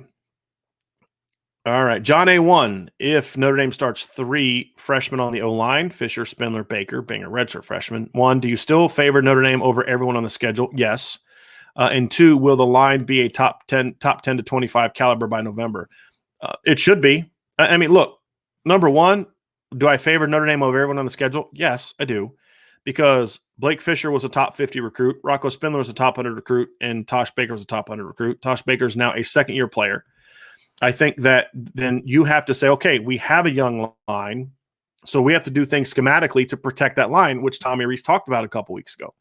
Speaker 1: All right. John A1, if Notre Dame starts 3 freshmen on the O-line, Fisher, Spindler, Baker, being a redshirt freshman, 1, do you still favor Notre Dame over everyone on the schedule? Yes. And 2, will the line be a top 10 to 25 caliber by November? It should be. I mean, look, number one, do I favor Notre Dame over everyone on the schedule? Yes, I do. Because Blake Fisher was a top 50 recruit. Rocco Spindler was a top 100 recruit. And Tosh Baker was a top 100 recruit. Tosh Baker is now a second-year player. I think that then you have to say, okay, we have a young line, so we have to do things schematically to protect that line, which Tommy Rees talked about a couple weeks ago.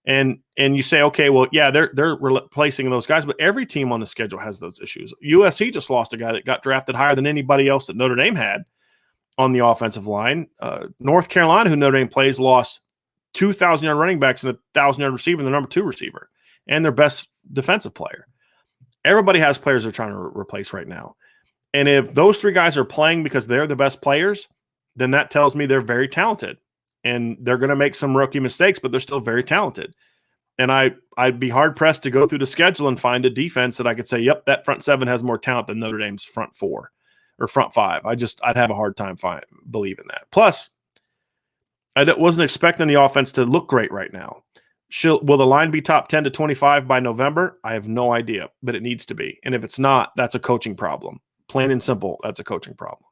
Speaker 1: And you say, okay, well, yeah, they're replacing those guys, but every team on the schedule has those issues. USC just lost a guy that got drafted higher than anybody else that Notre Dame had on the offensive line. North Carolina, who Notre Dame plays, lost 2,000-yard running backs and a 1,000-yard receiver, and their number 2 receiver, and their best defensive player. Everybody has players they're trying to replace right now. And if those 3 guys are playing because they're the best players, then that tells me they're very talented. And they're going to make some rookie mistakes, but they're still very talented. And I'd be hard-pressed to go through the schedule and find a defense that I could say, yep, that front 7 has more talent than Notre Dame's front 4 or front 5. I'd have a hard time believing that. Plus, I wasn't expecting the offense to look great right now. Will the line be top 10 to 25 by November? I have no idea, but it needs to be. And if it's not, that's a coaching problem. Plain and simple, that's a coaching problem.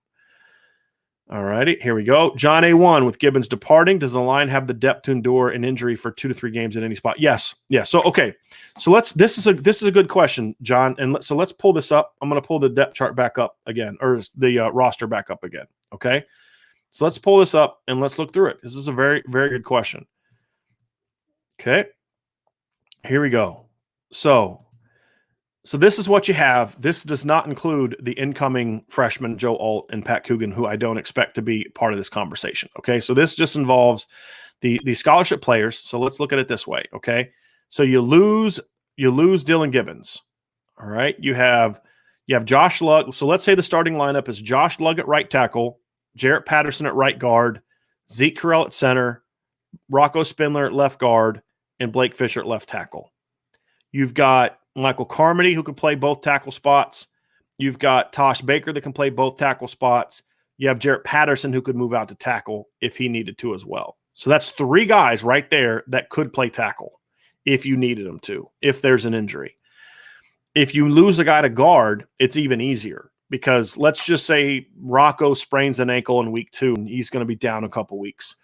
Speaker 1: All righty, here we go. John A1, with Gibbons departing, does the line have the depth to endure an injury for 2 to 3 games at any spot? Yes. So okay. So this is a good question, John. And so let's pull this up. I'm going to pull the depth chart back up again, or the roster back up again. Okay. So let's pull this up and let's look through it. This is a very, very good question. Okay. Here we go. So this is what you have. This does not include the incoming freshmen, Joe Alt and Pat Coogan, who I don't expect to be part of this conversation. Okay. So this just involves the scholarship players. So let's look at it this way. Okay. So you lose Dillan Gibbons. All right. You have Josh Lugg. So let's say the starting lineup is Josh Lugg at right tackle, Jarrett Patterson at right guard, Zeke Correll at center, Rocco Spindler at left guard, and Blake Fisher at left tackle. You've got Michael Carmody, who can play both tackle spots. You've got Tosh Baker that can play both tackle spots. You have Jarrett Patterson, who could move out to tackle if he needed to as well. So that's 3 guys right there that could play tackle if you needed them to, if there's an injury. If you lose a guy to guard, it's even easier because let's just say Rocco sprains an ankle in week 2 and he's going to be down a couple weeks.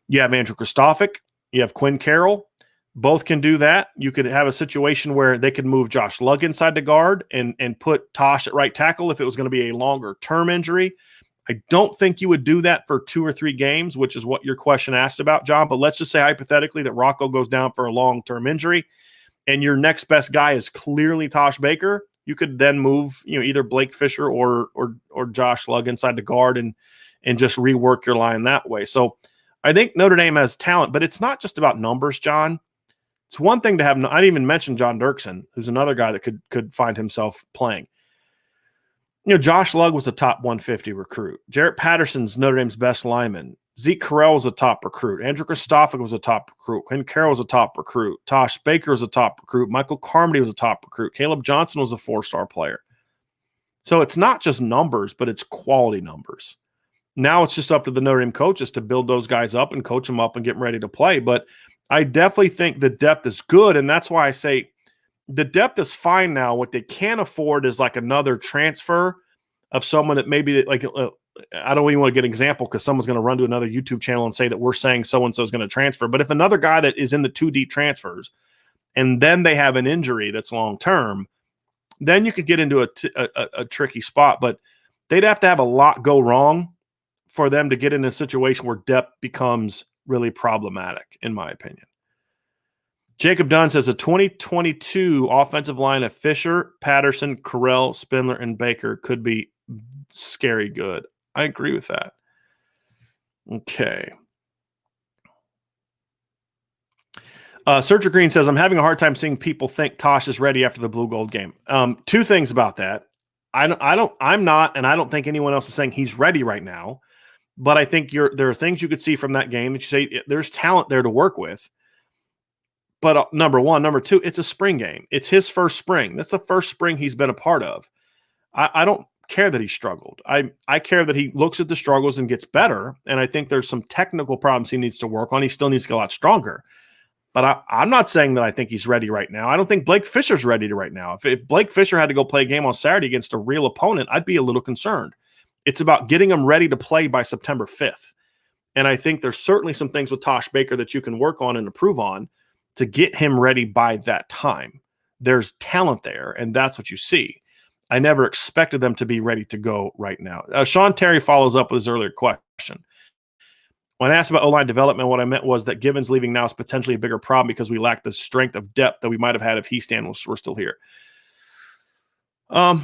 Speaker 1: You have Andrew Kristofic. You have Quinn Carroll. Both can do that. You could have a situation where they could move Josh Lugg inside the guard and put Tosh at right tackle if it was going to be a longer-term injury. I don't think you would do that for 2 or 3 games, which is what your question asked about, John. But let's just say hypothetically that Rocco goes down for a long-term injury and your next best guy is clearly Tosh Baker. You could then move either Blake Fisher or Josh Lugg inside the guard and just rework your line that way. So I think Notre Dame has talent, but it's not just about numbers, John. It's one thing to have. I didn't even mention John Dirksen, who's another guy that could find himself playing. Josh Lugg was a top 150 recruit. Jarrett Patterson's Notre Dame's best lineman. Zeke Correll was a top recruit. Andrew Kristofic was a top recruit. Quinn Carroll was a top recruit. Tosh Baker was a top recruit. Michael Carmody was a top recruit. Caleb Johnson was a 4-star player. So it's not just numbers, but it's quality numbers. Now it's just up to the Notre Dame coaches to build those guys up and coach them up and get them ready to play. But I definitely think the depth is good, and that's why I say the depth is fine now. What they can't afford is like another transfer of someone that maybe like I don't even want to get an example because someone's going to run to another YouTube channel and say that we're saying so-and-so is going to transfer. But if another guy that is in the 2 deep transfers and then they have an injury that's long-term, then you could get into a tricky spot. But they'd have to have a lot go wrong for them to get in a situation where depth becomes really problematic, in my opinion. Jacob Dunn says a 2022 offensive line of Fisher, Patterson, Correll, Spindler, and Baker could be scary good. I agree with that. Okay. Sergio Green says, I'm having a hard time seeing people think Tosh is ready after the blue gold game. 2 things about that. I'm not, and I don't think anyone else is saying he's ready right now. But I think there are things you could see from that game that you say there's talent there to work with. But number one. Number 2, it's a spring game. It's his first spring. That's the first spring he's been a part of. I don't care that he struggled. I care that he looks at the struggles and gets better. And I think there's some technical problems he needs to work on. He still needs to get a lot stronger. But I'm not saying that I think he's ready right now. I don't think Blake Fisher's ready right now. If Blake Fisher had to go play a game on Saturday against a real opponent, I'd be a little concerned. It's about getting him ready to play by September 5th. And I think there's certainly some things with Tosh Baker that you can work on and improve on to get him ready by that time. There's talent there, and that's what you see. I never expected them to be ready to go right now. Sean Terry follows up with his earlier question. When I asked about O-line development, what I meant was that Gibbons leaving now is potentially a bigger problem because we lack the strength of depth that we might have had if Hiestand were still here. I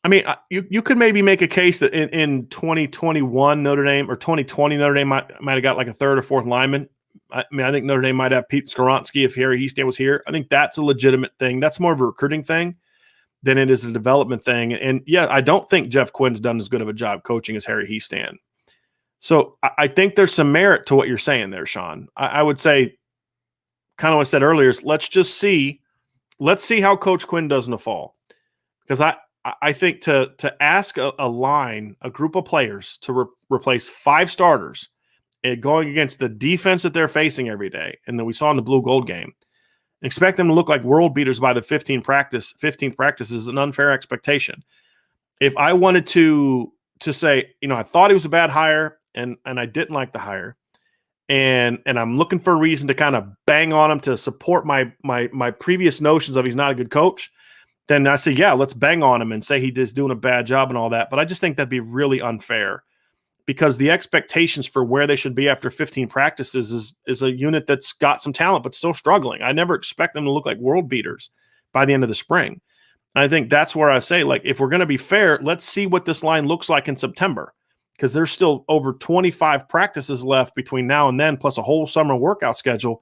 Speaker 1: mean, you could maybe make a case that in 2021 Notre Dame or 2020 Notre Dame might have got like a third or fourth lineman. I mean, I think Notre Dame might have Pete Skoronski if Harry Hiestand was here. I think that's a legitimate thing. That's more of a recruiting thing than it is a development thing. And yeah, I don't think Jeff Quinn's done as good of a job coaching as Harry Hiestand. So I think there's some merit to what you're saying there, Sean. I would say, kind of what I said earlier, is let's see how Coach Quinn does in the fall. Because I think to ask a group of players to replace 5 starters going against the defense that they're facing every day, and that we saw in the blue gold game, expect them to look like world beaters by the 15th practice is an unfair expectation. If I wanted to say, I thought he was a bad hire and I didn't like the hire, and I'm looking for a reason to kind of bang on him to support my previous notions of he's not a good coach, then I say, yeah, let's bang on him and say he is doing a bad job and all that. But I just think that'd be really unfair, because the expectations for where they should be after 15 practices is a unit that's got some talent but still struggling. I never expect them to look like world beaters by the end of the spring. And I think that's where I say, like, if we're going to be fair, let's see what this line looks like in September, because there's still over 25 practices left between now and then, plus a whole summer workout schedule.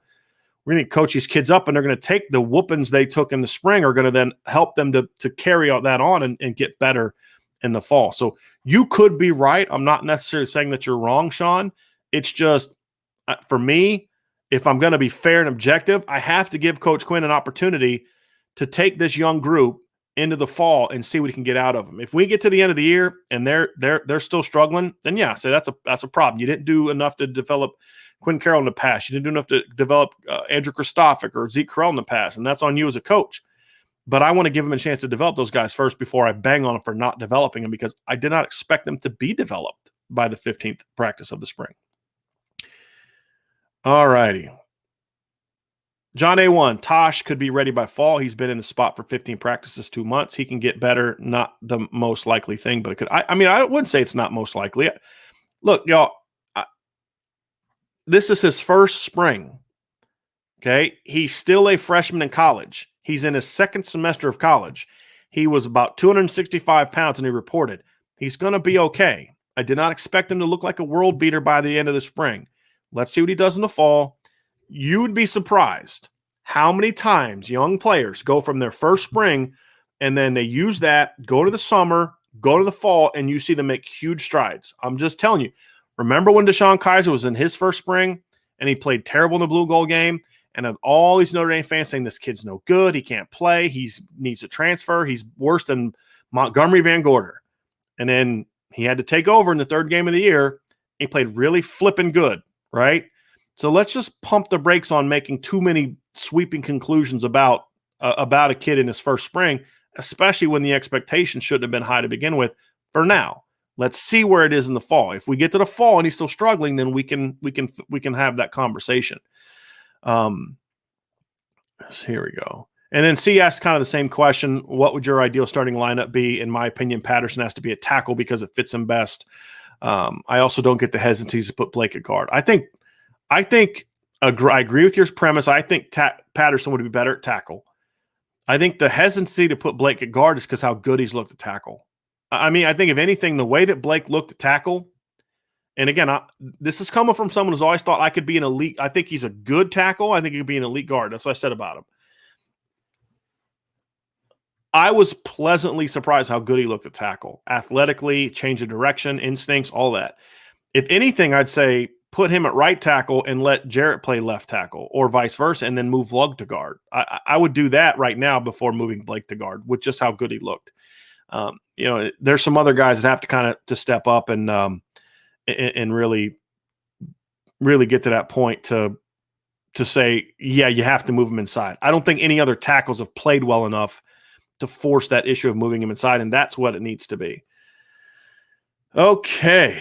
Speaker 1: We're going to coach these kids up, and they're going to take the whoopings they took in the spring, are going to then help them to carry out that on and get better in the fall. So you could be right. I'm not necessarily saying that you're wrong, Sean. It's just, for me, if I'm going to be fair and objective, I have to give Coach Quinn an opportunity to take this young group into the fall and see what he can get out of them. If we get to the end of the year and they're still struggling, then yeah, so that's a problem. You didn't do enough to develop Quinn Carroll in the past. You didn't do enough to develop Andrew Kristofic or Zeke Correll in the past, and that's on you as a coach. But I want to give them a chance to develop those guys first before I bang on them for not developing them, because I did not expect them to be developed by the 15th practice of the spring. All righty. John A1, Tosh could be ready by fall. He's been in the spot for 15 practices, 2 months. He can get better. Not the most likely thing, but it could. I mean, I wouldn't say it's not most likely. Look, y'all, this is his first spring. Okay. He's still a freshman in college. He's in his second semester of college. He was about 265 pounds, and he reported. He's going to be okay. I did not expect him to look like a world beater by the end of the spring. Let's see what he does in the fall. You would be surprised how many times young players go from their first spring and then they use that, go to the summer, go to the fall, and you see them make huge strides. I'm just telling you. Remember when Deshaun Kaiser was in his first spring and he played terrible in the blue gold game? And all these Notre Dame fans saying this kid's no good, he can't play, he needs to transfer, he's worse than Montgomery Van Gorder. And then he had to take over in the third game of the year. He played really flipping good, right? So let's just pump the brakes on making too many sweeping conclusions about a kid in his first spring, especially when the expectation shouldn't have been high to begin with. For now, let's see where it is in the fall. If we get to the fall and he's still struggling, then we can have that conversation. Here we go. And then C asked kind of the same question. What would your ideal starting lineup be? In my opinion, Patterson has to be a tackle because it fits him best. I also don't get the hesitancy to put Blake at guard. I agree with your premise. I think Patterson would be better at tackle. I think the hesitancy to put Blake at guard is because how good he's looked at tackle. I mean, I think if anything, the way that Blake looked at tackle, and again, this is coming from someone who's always thought I could be an elite. I think he's a good tackle. I think he could be an elite guard. That's what I said about him. I was pleasantly surprised how good he looked at tackle. Athletically, change of direction, instincts, all that. If anything, I'd say put him at right tackle and let Jarrett play left tackle, or vice versa, and then move Lug to guard. I would do that right now before moving Blake to guard, with just how good he looked. There's some other guys that have to kind of to step up and really get to that point to say, yeah, you have to move him inside. I don't think any other tackles have played well enough to force that issue of moving him inside, and that's what it needs to be. Okay.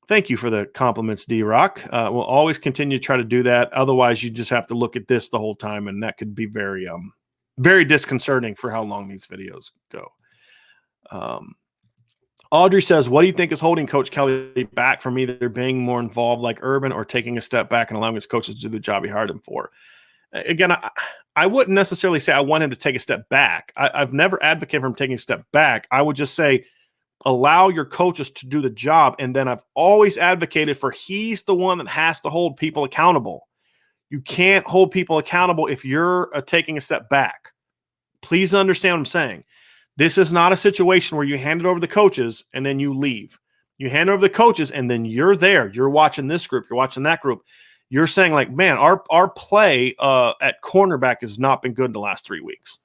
Speaker 1: Thank you for the compliments, D-Rock. We'll always continue to try to do that. Otherwise, you just have to look at this the whole time, and that could be very, very disconcerting for how long these videos go. Audrey says, what do you think is holding Coach Kelly back from either being more involved like Urban or taking a step back and allowing his coaches to do the job he hired him for? Again, I wouldn't necessarily say I want him to take a step back. I've never advocated for him taking a step back. I would just say allow your coaches to do the job. And then I've always advocated for he's the one that has to hold people accountable. You can't hold people accountable if you're taking a step back. Please understand what I'm saying. This is not a situation where you hand it over to the coaches and then you leave. You hand it over to the coaches and then you're there. You're watching this group. You're watching that group. You're saying like, man, our play at cornerback has not been good in the last 3 weeks.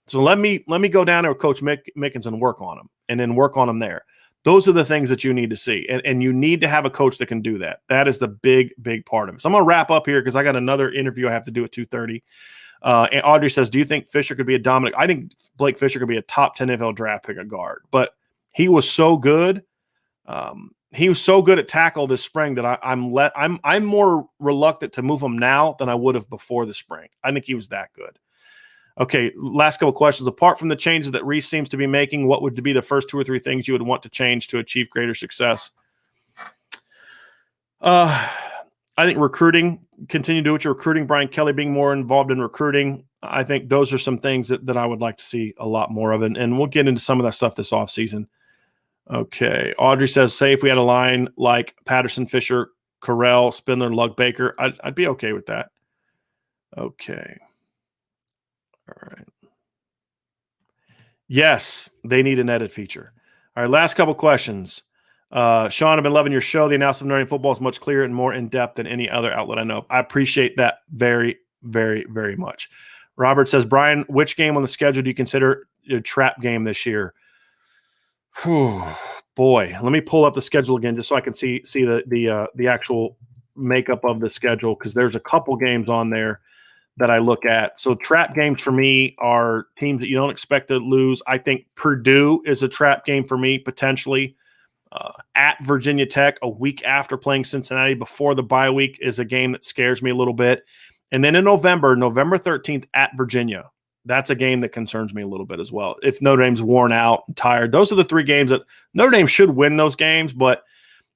Speaker 1: So let me go down there with Coach Mickens and work on him and then work on him there. Those are the things that you need to see. And you need to have a coach that can do that. That is the big, big part of it. So I'm going to wrap up here because I got another interview I have to do at 2:30. And Audrey says, do you think Fisher could be a dominant? I think Blake Fisher could be a top 10 NFL draft pick at guard. But he was so good. He was so good at tackle this spring that I'm more reluctant to move him now than I would have before the spring. I think he was that good. Okay, last couple of questions. Apart from the changes that Reese seems to be making, what would be the first 2 or 3 things you would want to change to achieve greater success? I think recruiting, continue to do what you're recruiting. Brian Kelly being more involved in recruiting. I think those are some things that I would like to see a lot more of. And we'll get into some of that stuff this offseason. Okay. Audrey says, say if we had a line like Patterson, Fisher, Correll, Spindler, Lug, Baker, I'd be okay with that. Okay. All right. Yes, they need an edit feature. All right, last couple questions. Sean, I've been loving your show. The announcement of Notre Dame football is much clearer and more in-depth than any other outlet I know. I appreciate that very, very, very much. Robert says, Brian, which game on the schedule do you consider a trap game this year? Whew, boy, let me pull up the schedule again just so I can see the actual makeup of the schedule because there's a couple games on there that I look at. So trap games for me are teams that you don't expect to lose. I think Purdue is a trap game for me, potentially. At Virginia Tech, a week after playing Cincinnati before the bye week is a game that scares me a little bit. And then in November 13th at Virginia, that's a game that concerns me a little bit as well. If Notre Dame's worn out and tired, those are the 3 games that Notre Dame should win those games, but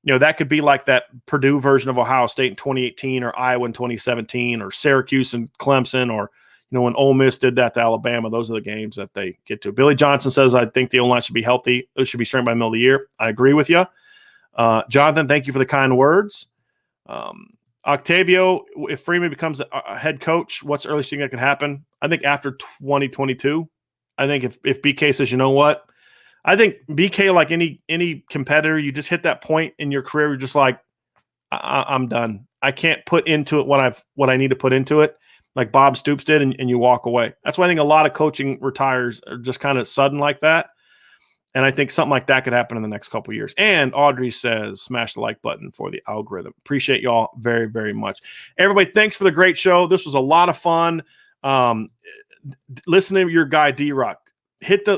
Speaker 1: that could be like that Purdue version of Ohio State in 2018 or Iowa in 2017 or Syracuse and Clemson or, when Ole Miss did that to Alabama. Those are the games that they get to. Billy Johnson says, I think the O-line should be healthy. It should be strength by the middle of the year. I agree with you. Jonathan, thank you for the kind words. Octavio, if Freeman becomes a head coach, what's the earliest thing that could happen? I think after 2022. I think if BK says, you know what? I think BK, like any competitor, you just hit that point in your career. You're just like, I'm done. I can't put into it what I need to put into it, like Bob Stoops did, and you walk away. That's why I think a lot of coaching retires are just kind of sudden like that. And I think something like that could happen in the next couple of years. And Audrey says, smash the like button for the algorithm. Appreciate y'all very, very much. Everybody, thanks for the great show. This was a lot of fun. Listening to your guy, D-Rock. Hit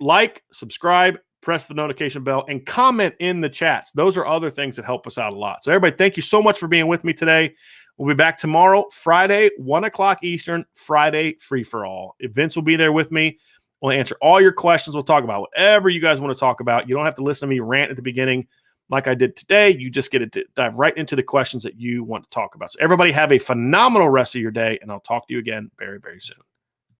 Speaker 1: like, subscribe, press the notification bell, and comment in the chats. Those are other things that help us out a lot. So everybody, thank you so much for being with me today. We'll be back tomorrow, Friday, 1 o'clock Eastern, Friday free-for-all. Vince will be there with me. We'll answer all your questions. We'll talk about whatever you guys want to talk about. You don't have to listen to me rant at the beginning like I did today. You just get to dive right into the questions that you want to talk about. So everybody have a phenomenal rest of your day, and I'll talk to you again very, very soon.